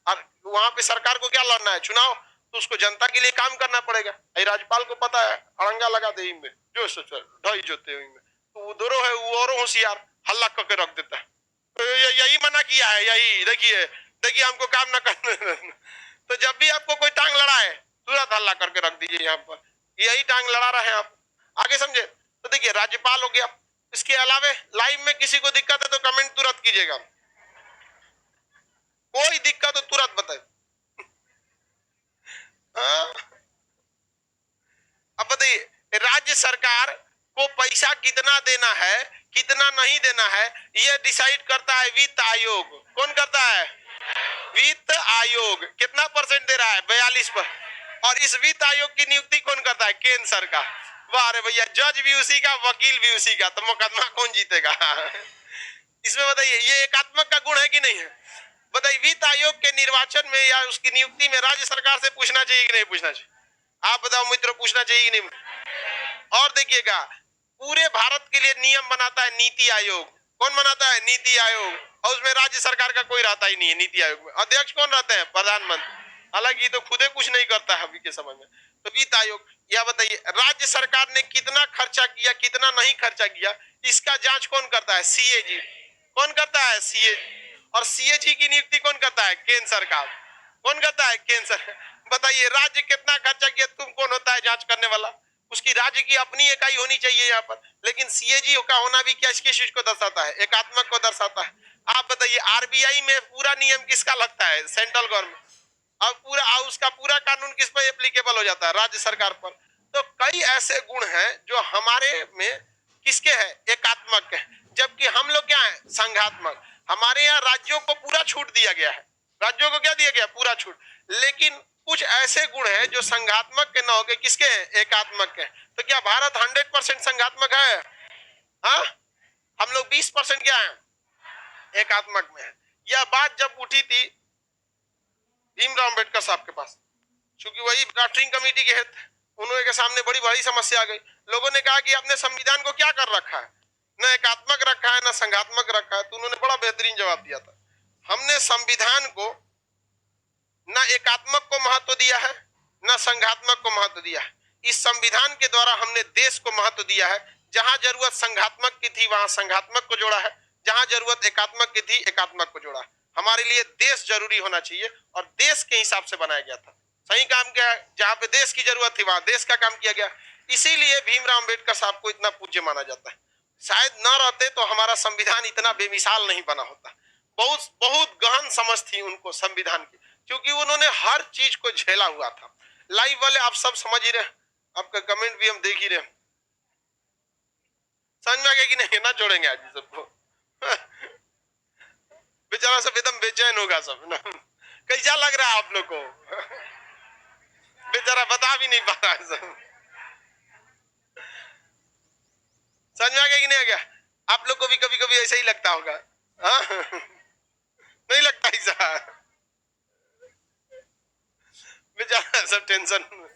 और वहां पे सरकार को क्या लड़ना है चुनाव, तो उसको जनता के लिए काम करना पड़ेगा। राज्यपाल को पता है अड़ंगा लगा दे इनमें जो ढाई जोते इनमें, तो वो दोनों है वो और होशियार हल्ला करके रख देता है। तो यही मना किया है, यही देखिए देखिए हमको काम ना करने तो जब भी आपको कोई टांग लड़ा है तुरंत हल्ला करके रख दीजिए यहाँ पर, यही टांग लड़ा रहे हैं आप, आगे समझे? तो देखिए राज्यपाल हो गया, इसके अलावे लाइव में किसी को दिक्कत है तो कमेंट तुरंत कीजिएगा, कोई दिक्कत हो तुरंत बताए। अब बताइए राज्य सरकार को पैसा कितना देना है कितना नहीं देना है यह डिसाइड करता है वित्त आयोग। कौन करता है? वित्त आयोग। कितना परसेंट दे रहा है? 42%। और इस वित्त आयोग की नियुक्ति कौन करता है? केंद्र सरकार। वाह रे भैया, जज भी उसी का वकील भी उसी का, तो मुकदमा कौन जीतेगा? इसमें बताइए ये एकात्मक का गुण है कि नहीं है? बताइए वित्त आयोग के निर्वाचन में या उसकी नियुक्ति में राज्य सरकार से पूछना चाहिए कि नहीं पूछना चाहिए? आप बताओ मित्रों, पूछना चाहिए कि नहीं? और देखिएगा पूरे भारत के लिए नियम बनाता है नीति आयोग। कौन बनाता है? नीति आयोग। और उसमें राज्य सरकार का कोई रहता ही नहीं है नीति आयोग में। अध्यक्ष कौन रहते हैं? प्रधानमंत्री। हालांकि तो खुदे कुछ नहीं करता है अभी के समय में। तो वित्त आयोग, यह बताइए राज्य सरकार ने कितना खर्चा किया कितना नहीं खर्चा किया, इसका जांच कौन करता है? सीएजी। कौन करता है? सीएजी। और सीएजी की नियुक्ति कौन करता है? केंद्र सरकार। कौन करता है? केंद्र सरकार। बताइए राज्य कितना खर्चा किया, तुम कौन होता है जांच करने वाला? उसकी राज्य की अपनी इकाई होनी चाहिए यहाँ पर, लेकिन सीएजी का होना भी क्या किस चीज को दर्शाता है? एकात्मक को दर्शाता है। आप बताइए आरबीआई में पूरा नियम किसका लगता है? Central government. और पूरा उसका पूरा कानून किस पर एप्लीकेबल हो जाता है? राज्य सरकार पर। तो कई ऐसे गुण हैं जो हमारे में किसके हैं? एकात्मक है। जबकि हम लोग क्या है? संघात्मक। हमारे यहाँ राज्यों को पूरा छूट दिया गया है। राज्यों को क्या दिया गया? पूरा छूट। लेकिन कुछ ऐसे गुण हैं जो संघात्मक के न होके किसके हैं? एकात्मक के। तो क्या भारत 100% संघात्मक है? हाँ, हम लोग 20% क्या है? एकात्मक में है। यह बात जब उठी थी भीमराव अंबेडकर साहब के पास, क्योंकि वही ड्राफ्टिंग कमेटी के हेड, उन्होंने के सामने बड़ी बड़ी समस्या आ गई। लोगों ने कहा कि आपने संविधान को क्या कर रखा है? न एकात्मक रखा है न संघात्मक रखा है। तो उन्होंने बड़ा बेहतरीन जवाब दिया था, हमने संविधान को न एकात्मक को महत्व दिया है न संघात्मक को महत्व दिया है। इस संविधान के द्वारा हमने देश को महत्व दिया है। जहां जरूरत संघात्मक की थी वहां संघात्मक को जोड़ा है, जहां जरूरत एकात्मक की थी एकात्मक को जोड़ा। हमारे लिए देश जरूरी होना चाहिए और देश के हिसाब से बनाया गया था। सही काम किया, जहां पे देश की जरूरत थी वहां देश का काम किया गया। इसीलिए भीमराव अंबेडकर साहब को इतना पूज्य माना जाता है। शायद न रहते तो हमारा संविधान इतना बेमिसाल नहीं बना होता। बहुत बहुत गहन समझ थी उनको संविधान की, क्योंकि उन्होंने हर चीज को झेला हुआ था। लाइव वाले आप सब समझ ही रहे, आपका कमेंट भी हम देख ही रहे। समझ में आ गया कि नहीं? ना जोड़ेंगे आज सबको बेचारा सब एकदम बेचैन होगा सब ना। कैसा लग रहा है आप लोग को? बेचारा बता भी नहीं पा रहा है सब। समझ में आ गया कि नहीं आ गया? आप लोग को भी कभी कभी ऐसा ही लगता होगा, हाँ? नहीं लगता ऐसा? बेचारा सब टेंशन।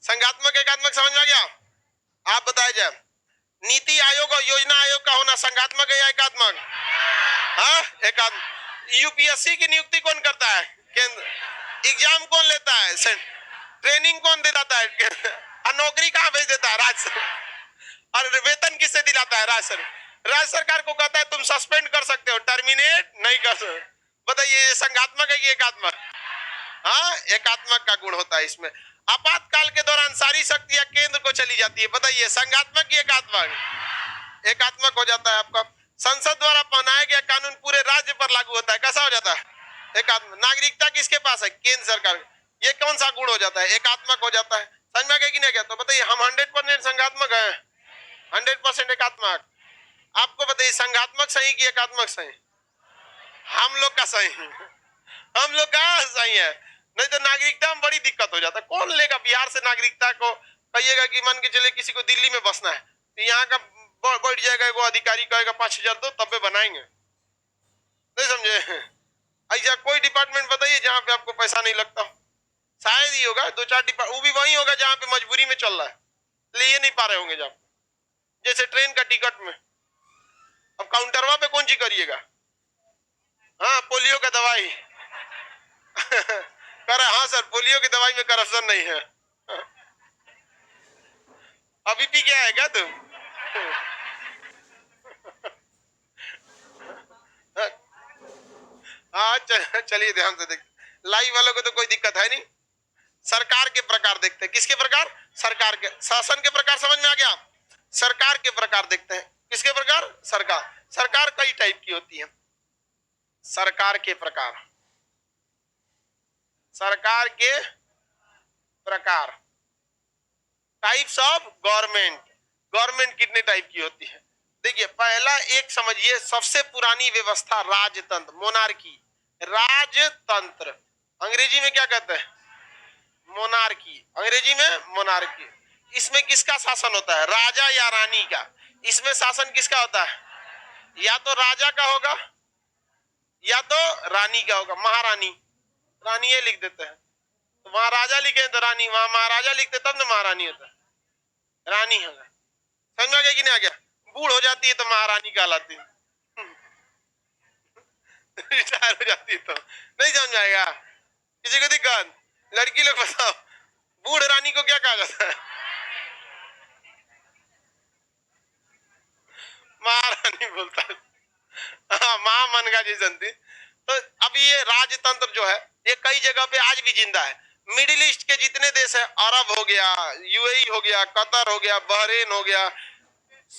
संघात्मक एकात्मक समझ में आ गया? आप बताए जाए नीति आयोग और योजना आयोग का होना संघात्मक है या एकात्मक? हाँ, एकात्मक। यूपीएससी की नियुक्ति कौन करता है? केंद्र। एग्जाम कौन लेता है? ट्रेनिंग कौन दिलाता है? और नौकरी कहाँ भेज देता है? राज्य। और वेतन किससे दिलाता है? राज्य। राज्य सरकार को कहता है तुम सस्पेंड कर सकते हो, टर्मिनेट नहीं कर सकते। बताइए संघात्मक है कि एकात्मक? हाँ, एकात्मक का गुण होता है इसमें। आपातकाल के दौरान सारी शक्तियां केंद्र को चली जाती है। बताइए संघात्मक की एकात्मक? एकात्मक हो जाता है आपका। संसद द्वारा बनाया गया कानून पूरे राज्य पर लागू होता है, कैसा हो जाता है? एकात्मक। नागरिकता किसके पास है? केंद्र सरकार। ये कौन सा गुण हो जाता है? एकात्मक हो जाता है। समझ में आ गया कि नहीं गया? तो बताइए हम 100% संघात्मक है, 100% एकात्मक। आपको बताइए संघात्मक सही कि एकात्मक सही? हम लोग का सही। हम लोग का सही है, नहीं तो नागरिकता में बड़ी दिक्कत हो जाता है। कौन लेगा बिहार से नागरिकता को? कहिएगा कि मान के चले किसी को दिल्ली में बसना है तो यहाँ का बैठ जाएगा, वो अधिकारी कहेगा 5,000 दो तब पे बनाएंगे, नहीं समझे? ऐसा कोई डिपार्टमेंट बताइए जहां पे आपको पैसा नहीं लगता। शायद ही होगा 2-4 डिपार्टमेंट, वो भी वही होगा जहां पे मजबूरी में चल रहा है, ले नहीं पा रहे होंगे। जब जैसे ट्रेन का टिकट में, अब काउंटरवा पे कौन सी करिएगा? हाँ, पोलियो का दवाई कर, हाँ सर, पोलियो की दवाई में करप्शन नहीं है। अभी पी क्या है क्या तुम? हाँ चलिए ध्यान से देखिए, लाइव वालों को तो कोई दिक्कत है नहीं। सरकार के प्रकार देखते हैं, किसके प्रकार? सरकार के। शासन के प्रकार समझ में आ गया? सरकार के प्रकार देखते हैं, किसके प्रकार? सरकार। सरकार कई टाइप की होती है। सरकार के प्रकार, सरकार के प्रकार, टाइप्स ऑफ गवर्नमेंट। गवर्नमेंट कितने टाइप की होती है? देखिए, पहला एक समझिए, सबसे पुरानी व्यवस्था राजतंत्र, मोनार्की। राजतंत्र अंग्रेजी में क्या कहते हैं? मोनार्की, अंग्रेजी में मोनार्की। इसमें किसका शासन होता है? राजा या रानी का। इसमें शासन किसका होता है? या तो राजा का होगा या तो रानी का होगा। महारानी, रानी ये लिख देते हैं तो वहां राजा लिखे तो रानी, वहां महाराजा लिखते तब ना महारानी होता है, रानी होगा। समझ में आ गया कि नहीं आ गया? बूढ़ हो जाती है तो महारानी कहलाती है, रिटायर हो जाती है तो नहीं समझ आएगा। किसी को दिक्कत? लड़की लोग बताओ, बूढ़ रानी को क्या कहा जाता है? महारानी बोलता है। हाँ, माँ मन का जी जनती। तो अभी ये राजतंत्र जो है ये कई जगह पे आज भी जिंदा है। मिडिल ईस्ट के जितने देश है, अरब हो गया, यूएई हो गया, कतर हो गया, बहरीन हो गया,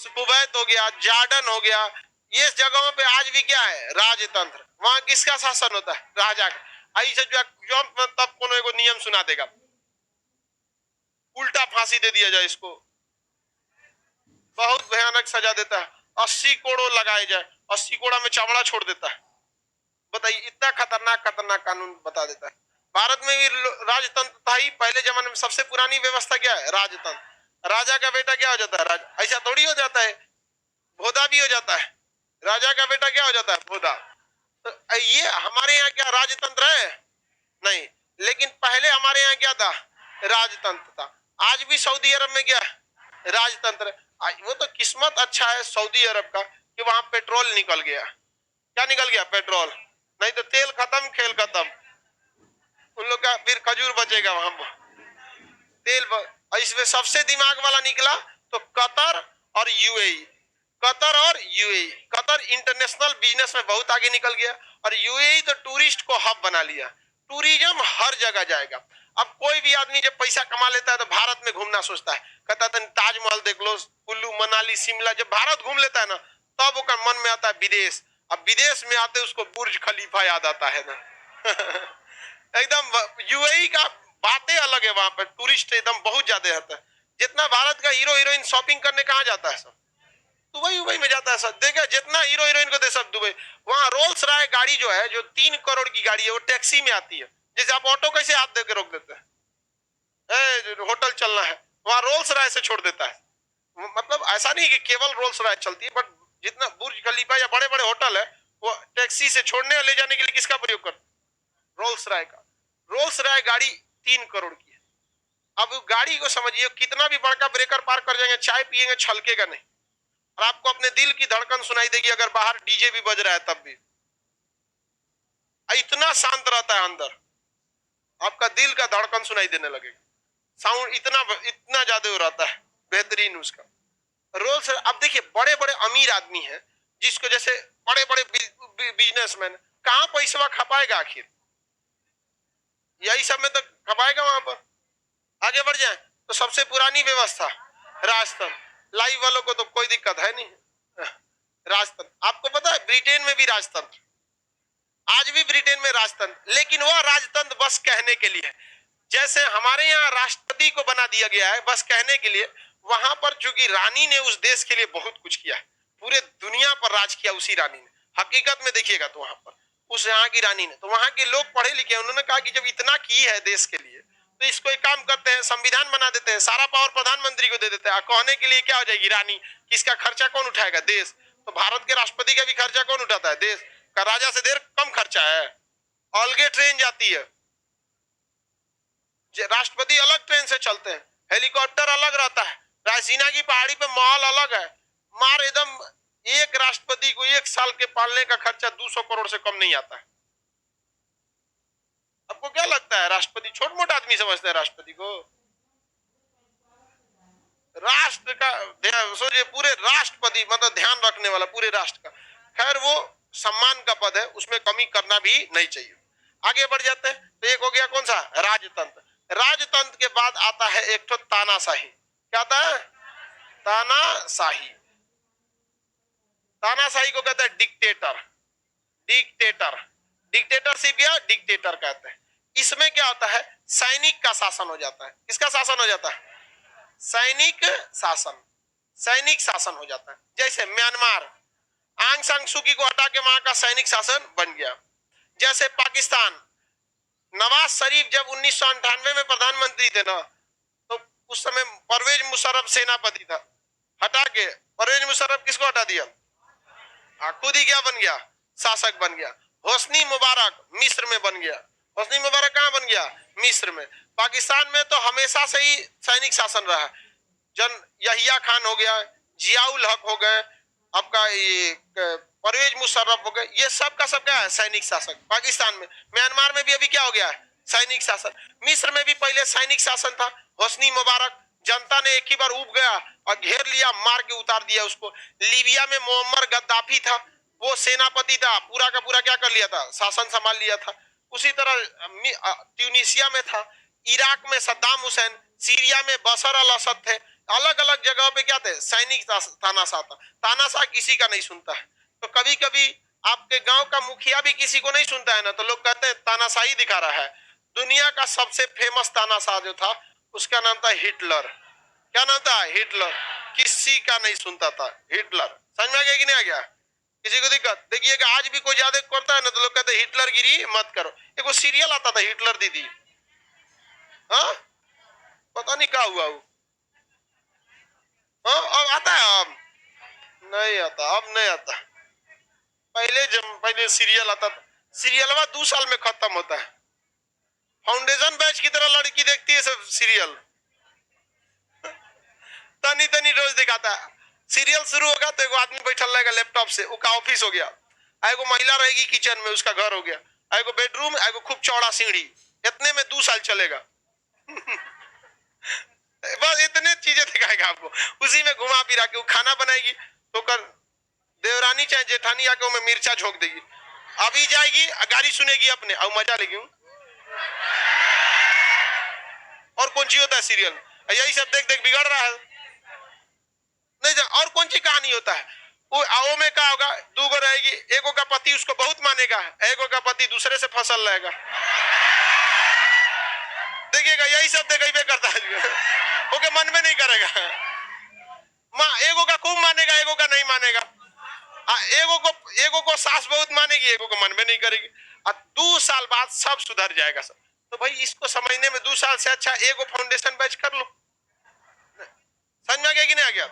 कुवैत हो गया, जॉर्डन हो गया, ये जगहों पे आज भी क्या है? राजतंत्र। वहां किसका शासन होता है? राजा का। ऐसे जो तब को नियम सुना देगा, उल्टा फांसी दे दिया जाए इसको, बहुत भयानक सजा देता है, 80 कोड़ों लगाए जाए, 80 कोड़ा में चमड़ा छोड़ देता है। बताइए, इतना खतरनाक खतरनाक कानून बता देता है। भारत में भी राजतंत्र था ही पहले जमाने में। सबसे पुरानी व्यवस्था क्या है? राजतंत्र। राजा का बेटा क्या हो जाता है? राजा। ऐसा थोड़ी हो जाता है, भोदा भी हो जाता है। राजा का बेटा क्या हो जाता है? भोदा। तो ये हमारे यहाँ क्या राजतंत्र है? नहीं। लेकिन पहले हमारे यहाँ क्या था? राजतंत्र था। आज भी सऊदी अरब में क्या है? राजतंत्र। वो तो किस्मत अच्छा है सऊदी अरब का कि वहां पेट्रोल निकल गया। क्या निकल गया? पेट्रोल। नहीं तो तेल खत्म, खेल खत्म। उन लोग का फिर खजूर बचेगा वहां तेल। इसमें सबसे दिमाग वाला निकला तो कतर और यूएई। कतर और यूएई, कतर इंटरनेशनल बिजनेस में बहुत आगे निकल गया और यूएई तो टूरिस्ट को हब बना लिया। टूरिज्म हर जगह जाएगा। अब कोई भी आदमी जब पैसा कमा लेता है तो भारत में घूमना सोचता है, कहता है ताजमहल देख लो, कुल्लू मनाली शिमला। जब भारत घूम लेता है ना तब उसका मन में आता है विदेश। अब विदेश में आते उसको बुर्ज खलीफा याद आता है ना एकदम यूएई का बातें अलग है। वहां पर टूरिस्ट एकदम बहुत ज्यादा रहता है। जितना भारत का हीरो हीरोइन शॉपिंग करने कहाँ जाता है? सब दुबई उबई में जाता है। सब देखा, जितना हीरो हीरोइन को दे सब दुबई। वहां रोल्स रॉय गाड़ी जो है, जो 3 करोड़ की गाड़ी है, वो टैक्सी में आती है। जैसे आप ऑटो कैसे हाथ दे के रोक देते हैं, होटल चलना है, वहां रोल्स रॉय से छोड़ देता है। मतलब ऐसा नहीं कि केवल रोल्स रॉय चलती है, बट जितना बुर्ज खलीफा या बड़े बड़े होटल है वो टैक्सी से छोड़ने और ले जाने के लिए किसका प्रयोग करते? रोल्स रॉय का। रोल्स रॉय गाड़ी 3 करोड़ की है। अब गाड़ी को समझिए, कितना भी बड़का ब्रेकर पार कर जाएंगे, चाय पिएंगे छलकेगा नहीं। और आपको अपने दिल की धड़कन सुनाई देगी अगर बाहर डीजे भी बज रहा है तब भी। इतना शांत रहता है अंदर, आपका दिल का धड़कन सुनाई देने लगेगा। साउंड इतना इतना ज्यादा हो रहता है, बेहतरीन उसका रोल्स। अब देखिए, बड़े बड़े अमीर आदमी हैं जिसको, जैसे बड़े बड़े बिजनेसमैन, कहां पैसा खपाएगा आखिर? यही सब में तो खपाएगा वहां पर। आगे बढ़ जाए तो सबसे पुरानी व्यवस्था राजतंत्र। लाइव वालों को तो कोई दिक्कत है नहीं। राजतंत्र, आपको पता है ब्रिटेन में भी राजतंत्र, आज भी ब्रिटेन में राजतंत्र। लेकिन वह राजतंत्र बस कहने के लिए, जैसे हमारे यहाँ राष्ट्रपति को बना दिया गया है बस कहने के लिए, वहां पर चूंकि रानी ने उस देश के लिए बहुत कुछ किया है, पूरे दुनिया पर राज किया उसी रानी ने। हकीकत में देखिएगा तो वहां पर उस यहाँ की रानी ने, तो वहां के लोग पढ़े लिखे, उन्होंने कहा कि जब इतना की है देश के लिए तो इसको एक काम करते हैं, संविधान बना देते हैं, सारा पावर प्रधानमंत्री को दे देते हैं। कहने के लिए क्या हो जाएगी रानी, किसका खर्चा कौन उठाएगा, देश। तो भारत के राष्ट्रपति का भी खर्चा कौन उठाता है, देश का। राजा से देर कम खर्चा है, अलगे ट्रेन जाती है, राष्ट्रपति अलग ट्रेन से चलते हैं, हेलीकॉप्टर अलग रहता है, रायसीना की पहाड़ी पे महल अलग है। मार एकदम, एक राष्ट्रपति को एक साल के पालने का खर्चा 200 करोड़ से कम नहीं आता है। आपको क्या लगता है राष्ट्रपति छोट मोटा आदमी समझते हैं राष्ट्रपति को? राष्ट्र का सोचिए, पूरे राष्ट्रपति मतलब ध्यान रखने वाला पूरे राष्ट्र का। खैर वो सम्मान का पद है, उसमें कमी करना भी नहीं चाहिए। आगे बढ़ जाते हैं। तो एक हो गया कौन सा, राजतंत्र। राजतंत्र के बाद आता है एक तो तानाशाही। क्या आता है, तानाशाही। तानाशाही को कहते हैं डिक्टेटर, डिक्टेटर, डिक्टेटरशिप या डिक्टेटर कहते हैं। इसमें क्या होता है, सैनिक का शासन हो जाता है। किसका शासन हो जाता है, सैनिक शासन, सैनिक शासन हो जाता है। जैसे म्यांमार, आंग सान सू की को हटा के वहां का सैनिक शासन बन गया। जैसे पाकिस्तान, नवाज शरीफ जब 1998 में प्रधानमंत्री थे ना, तो उस समय परवेज मुशर्रफ सेनापति था, हटा के परवेज मुशर्रफ किसको हटा दिया, खुद ही क्या बन गया, शासक बन गया। होस्नी मुबारक मिस्र में बन गया। होस्नी मुबारक कहां बन गया, मिस्र में। पाकिस्तान में तो हमेशा से ही सैनिक शासन रहा है। जन यहिया खान हो गया, जियाउल हक हो गए, आपका ये परवेज मुशर्रफ हो गए, ये सब का सब क्या है, सैनिक शासक। पाकिस्तान में, म्यांमार में भी अभी क्या हो गया है, सैनिक शासन। मिस्र में भी पहले सैनिक शासन था, होस्नी मुबारक। जनता ने एक ही बार उब गया और घेर लिया, मार के उतार दिया उसको। लीबिया में मोहम्मद गद्दाफी था, वो सेनापति था, पूरा का पूरा क्या कर लिया था, शासन संभाल लिया था। उसी तरह ट्यूनिसिया में था, इराक में सद्दाम हुसैन, सीरिया में बशर अल असद थे। अलग अलग जगह पे क्या थे, सैनिक तानाशाह था। तानाशाह किसी का नहीं सुनता है। तो कभी कभी आपके गांव का मुखिया भी किसी को नहीं सुनता है ना, तो लोग कहते हैं तानाशाही दिखा रहा है। दुनिया का सबसे फेमस तानाशाह जो था, उसका नाम था हिटलर। क्या नाम था, हिटलर। किसी का नहीं सुनता था हिटलर। समझ में आ गया कि नहीं आ गया, किसी को दिक्कत? देखिए आज भी कोई ज्यादा करता है ना, तो लोग कहते हैं हिटलर गिरी मत करो। एक वो सीरियल आता था हिटलर दीदी, हाँ पता नहीं क्या हुआ वो। हाँ अब आता है, अब नहीं आता, अब नहीं आता। पहले जब पहले सीरियल आता था, सीरियलवा 2 साल में खत्म होता है। फाउंडेशन बैच की तरह लड़की देखती है सब सीरियल, तनी तनी रोज दिखाता है। सीरियल शुरू होगा तो एगो आदमी बैठा रहेगा लैपटॉप से, उसका ऑफिस हो गया। एगो महिला रहेगी किचन में, उसका घर हो गया। एगो बेडरूम, एगो खूब चौड़ा सीढ़ी। इतने में 2 साल चलेगा। बस इतने चीजें दिखाएगा आपको। उसी में घुमा फिरा के वो खाना बनाएगी, तो कर देवरानी चाहे जेठानी आके में मिर्चा झोंक देगी। अभी जाएगी गाड़ी सुनेगी अपने और मजा लेगी। और कौन सी होता है सीरियल, यही सब देख देख बिगड़ रहा है। नहीं और कौन सी कहानी होता है वो, आओ में क्या होगा, 2 गो रहेगी, एगो का पति उसको बहुत मानेगा, एगो का पति दूसरे से फसल रहेगा। देखिएगा यही सब देखेबे करता है, ओके मन में नहीं करेगा। माँ एगो का खूब मानेगा, एगो का नहीं मानेगा। एगो को सास बहुत मानेगी, एगो को मन में नहीं करेगी। और 2 साल बाद सब सुधर जाएगा सब। तो भाई इसको समझने में 2 साल से अच्छा एगो फाउंडेशन बैच कर लो। समझ में आ गया कि नहीं आ गया?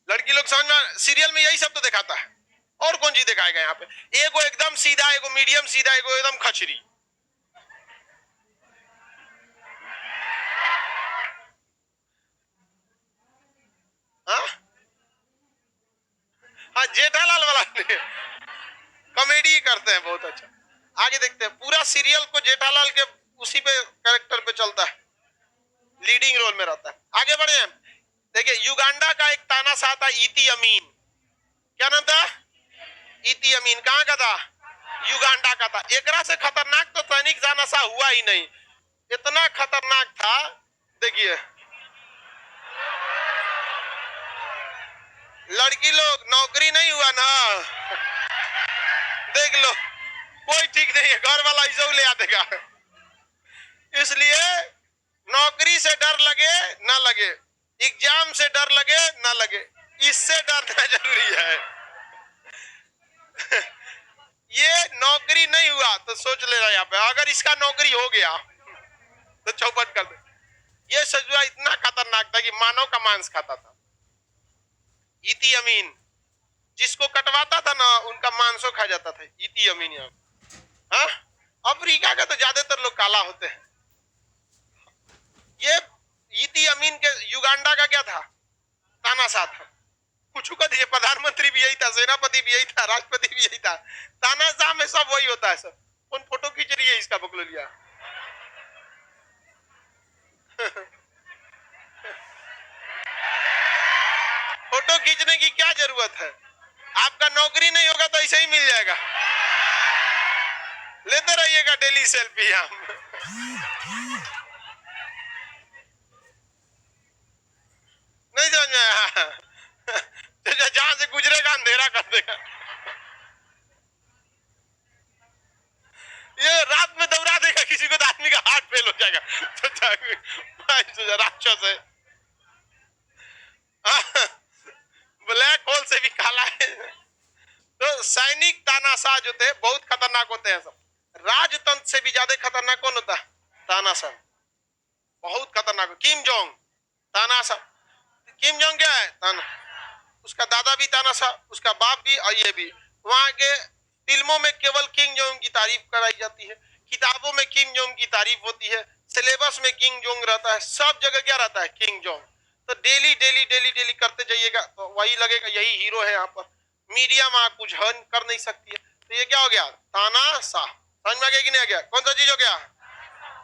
लड़की लोग समझ में, सीरियल में यही सब तो दिखाता है। और कौन चीज दिखाएगा यहाँ पे? एगो एकदम सीधा, एगो मीडियम सीधा, एगो एकदम खचरी। हाँ जेठालाल वाला कॉमेडी करते हैं बहुत अच्छा। आगे देखते हैं, पूरा सीरियल को जेठालाल के उसी पे कैरेक्टर पे चलता है, लीडिंग रोल में रहता है। आगे बढ़े हम, देखिए युगांडा का एक तानाशाह था इती अमीन। क्या नाम था? इती अमीन। कहाँ का था? युगांडा का था। एकरा से खतरनाक तो सैनिक तानाशाह हुआ ही नहीं, इतना खतरनाक था। देखिए लड़की लोग, नौकरी नहीं हुआ ना, देख लो कोई ठीक नहीं है, घर वाला इसे ले आ देगा। इसलिए नौकरी से डर लगे ना लगे, एग्जाम से डर लगे ना लगे, इससे डरना जरूरी है। ये नौकरी नहीं हुआ तो सोच ले रहा यहाँ पे, अगर इसका नौकरी हो गया तो चौपट कर दे। ये सजुआ इतना खतरनाक था कि मानव का मांस खाता था। इती अमीन जिसको कटवाता था ना उनका मांसो खा जाता था। इती अमीन यहाँ, हाँ? अफ्रीका का तो ज्यादातर लोग काला होते हैं। ये इती अमीन के युगांडा का क्या था? तानाशाह था। कुछ का दिए प्रधानमंत्री भी यही था, सेनापति भी यही था, राष्ट्रपति भी यही था। तानाशाह में सब वही होता है। सब कौन फोटो खींच रही है इसका बकलो लिया? फोटो खींचने की क्या जरूरत है? आपका नौकरी नहीं होगा तो ऐसे ही मिल जाएगा, लेते रहिएगा डेली सेल्फी। हम नहीं समझ में आया? जहां से गुजरेगा अंधेरा कर देगा। ये रात में दौड़ा देगा किसी को तो आदमी का हार्ट फेल हो जाएगा। तो राक्षस है। ब्लैक होल से भी काला है। तो सैनिक तानाशाह जो थे बहुत खतरनाक होते हैं सब। राजतंत्र से भी ज्यादा खतरनाक कौन होता है? तानाशाह। बहुत खतरनाक। किम जोंग तानाशाह। किम जोंग क्या है? ताना। उसका दादा भी तानाशाह, उसका बाप भी और ये भी। वहां के फिल्मों में केवल किम जोंग की तारीफ कराई जाती है, किताबों में किम जोंग की तारीफ होती है, सिलेबस में किम जोंग रहता है, सब जगह क्या रहता है? Kim Jong. तो डेली डेली डेली डेली करते जाइएगा तो वही लगेगा यही हीरो है। यहाँ पर मीडिया में कुछ कर नहीं सकती है। तो ये क्या हो गया? तानाशाह। समझ में आ गया कि नहीं आ गया? कौन सा चीज हो गया?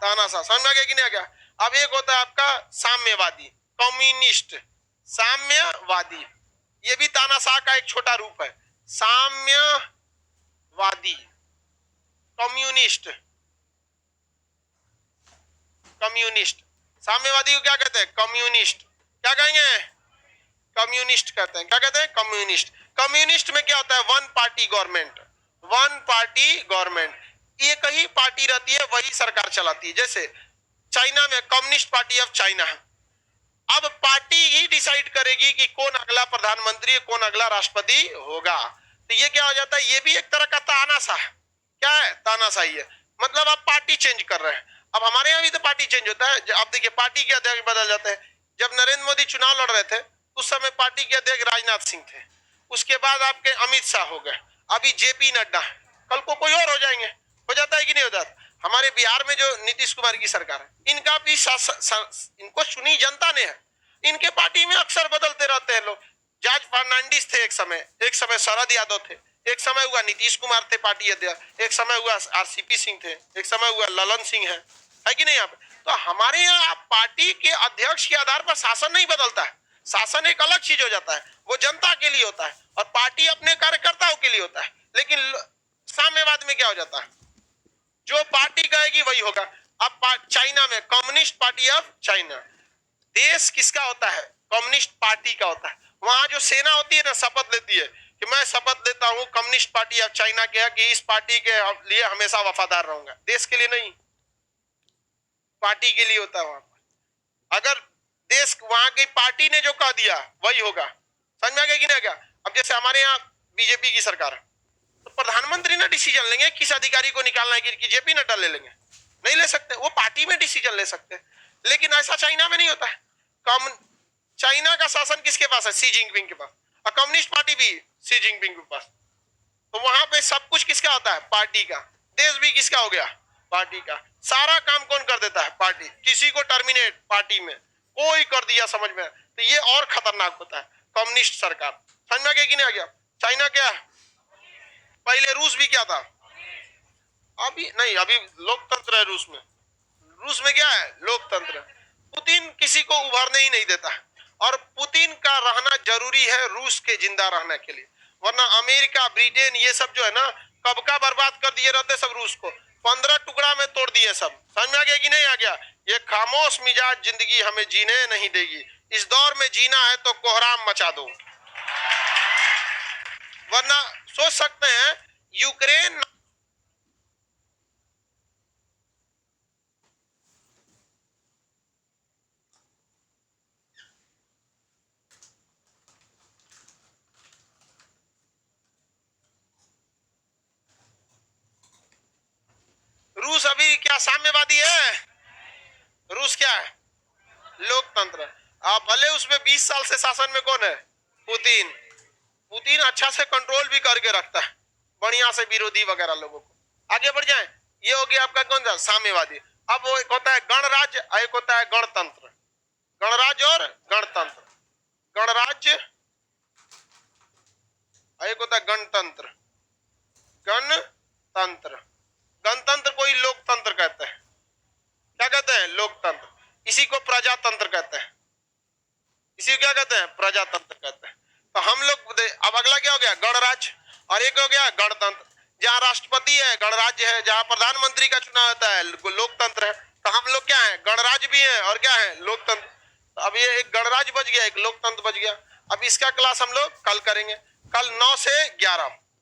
तानाशाह। समझ में आ गया कि नहीं आ गया? अब एक होता है आपका साम्यवादी, कम्युनिस्ट। साम्यवादी ये भी तानाशाह का एक छोटा रूप है। साम्यवादी, कम्युनिस्ट। कम्युनिस्ट साम्यवादी को क्या कहते हैं? कम्युनिस्ट। क्या कहेंगे? कम्युनिस्ट कहते हैं। क्या कहते हैं? कम्युनिस्ट। कम्युनिस्ट में क्या होता है? One party government. One party government. एक ही पार्टी रहती है, वही सरकार चलाती है। जैसे चाइना में कम्युनिस्ट पार्टी ऑफ चाइना। अब पार्टी ही डिसाइड करेगी कि कौन अगला प्रधानमंत्री, कौन अगला राष्ट्रपति होगा। तो ये क्या हो जाता है? ये भी एक तरह का तानाशाह। क्या है? तानाशाही है। मतलब आप पार्टी चेंज कर रहे हैं। अब हमारे यहाँ भी तो पार्टी चेंज होता है। आप देखिए पार्टी के अध्यक्ष बदल जाते हैं। जब नरेंद्र मोदी चुनाव लड़ रहे थे उस समय पार्टी के अध्यक्ष राजनाथ सिंह थे। उसके बाद आपके अमित शाह हो गए, अभी जेपी नड्डा, कल को कोई और हो जाएंगे। हो जाता है कि नहीं हो जाता? हमारे बिहार में जो नीतीश कुमार की सरकार है, इनका भी इनको चुनी जनता ने है। इनके पार्टी में अक्सर बदलते रहते हैं लोग। जॉर्ज फर्नांडिस थे एक समय शरद यादव थे, एक समय हुआ नीतीश कुमार थे पार्टी अध्यक्ष, एक समय हुआ आरसीपी सिंह थे, एक समय हुआ ललन सिंह है कि नहीं? यहाँ पे तो हमारे यहाँ पार्टी के अध्यक्ष के आधार पर शासन नहीं बदलता है। शासन एक अलग चीज हो जाता है, वो जनता के लिए होता है और पार्टी अपने कार्यकर्ताओं के लिए होता है। लेकिन साम्यवाद में क्या हो जाता है? जो पार्टी कहेगी वही होगा। अब चाइना में कम्युनिस्ट पार्टी ऑफ चाइना, देश किसका होता है? कम्युनिस्ट पार्टी का होता है। वहां जो सेना होती है ना, शपथ लेती है कि मैं शपथ लेता हूं कम्युनिस्ट पार्टी ऑफ चाइना के कि इस पार्टी के लिए हमेशा वफादार रहूंगा। देश के लिए नहीं, पार्टी के लिए होता है वहां पर। अगर देश वहां की पार्टी ने जो कह दिया वही होगा। समझ में आ गया कि नहीं आ गया? अब जैसे हमारे यहाँ बीजेपी की सरकार है तो प्रधानमंत्री ना डिसीजन लेंगे किस अधिकारी को निकालना है कि जेपी नड्डा ले लेंगे? नहीं ले सकते। वो पार्टी में डिसीजन ले सकते हैं, लेकिन ऐसा चाइना में नहीं होता है। कम चाइना का शासन किसके पास है? सी जिनपिंग के पास। और कम्युनिस्ट पार्टी भी सी जिनपिंग के पास। तो वहां पे सब कुछ किसका होता है? पार्टी का। देश भी किसका हो गया? पार्टी का। सारा काम कौन कर देता है? पार्टी। किसी को टर्मिनेट पार्टी में कोई कर दिया, समझ में? तो ये और खतरनाक होता है कम्युनिस्ट सरकार। समझ में आ गया कि नहीं आ गया? चाइना क्या है? पहले रूस भी क्या था? अभी नहीं, अभी लोकतंत्र है रूस में। रूस में क्या है? लोकतंत्र। पुतिन किसी को उभरने ही नहीं देता है और पुतिन का रहना जरूरी है रूस के जिंदा रहने के लिए। वरना अमेरिका, ब्रिटेन ये सब जो है ना, कब का बर्बाद कर दिए रहते सब रूस को। 15 टुकड़ा में तोड़ दिए सब। समझ में आ गया कि नहीं आ गया? ये खामोश मिजाज जिंदगी हमें जीने नहीं देगी। इस दौर में जीना है तो कोहराम मचा दो। वरना सोच सकते हैं यूक्रेन रूस अभी क्या साम्यवादी है? रूस क्या है? लोकतंत्र। आप भले उसमें 20 साल से शासन में कौन है? पुतिन। पुतिन अच्छा से कंट्रोल भी करके रखता है बढ़िया से विरोधी वगैरह लोगों को। आगे बढ़ जाए, ये हो गया आपका कौन सा? साम्यवादी। अब वो एक होता है गणराज्य, एक होता है गणतंत्र। गणराज्य और गणतंत्र। गणराज्य, एक होता है गणतंत्र। गणतंत्र, गणतंत्र को ही लोकतंत्र कहते हैं। क्या कहते हैं? लोकतंत्र। इसी को प्रजातंत्र कहते हैं। इसी को क्या कहते हैं? प्रजातंत्र कहते हैं। तो हम लोग अब अगला क्या हो गया? गणराज्य। और एक हो गया गणतंत्र। जहां राष्ट्रपति है गणराज्य है, जहां प्रधानमंत्री का चुनाव होता है लोकतंत्र है। तो हम लोग क्या है? गणराज्य भी है और क्या है? लोकतंत्र। तो अब ये एक गणराज्य बच गया, एक लोकतंत्र बच गया। अब इसका क्लास हम लोग कल करेंगे, कल 9 से 11।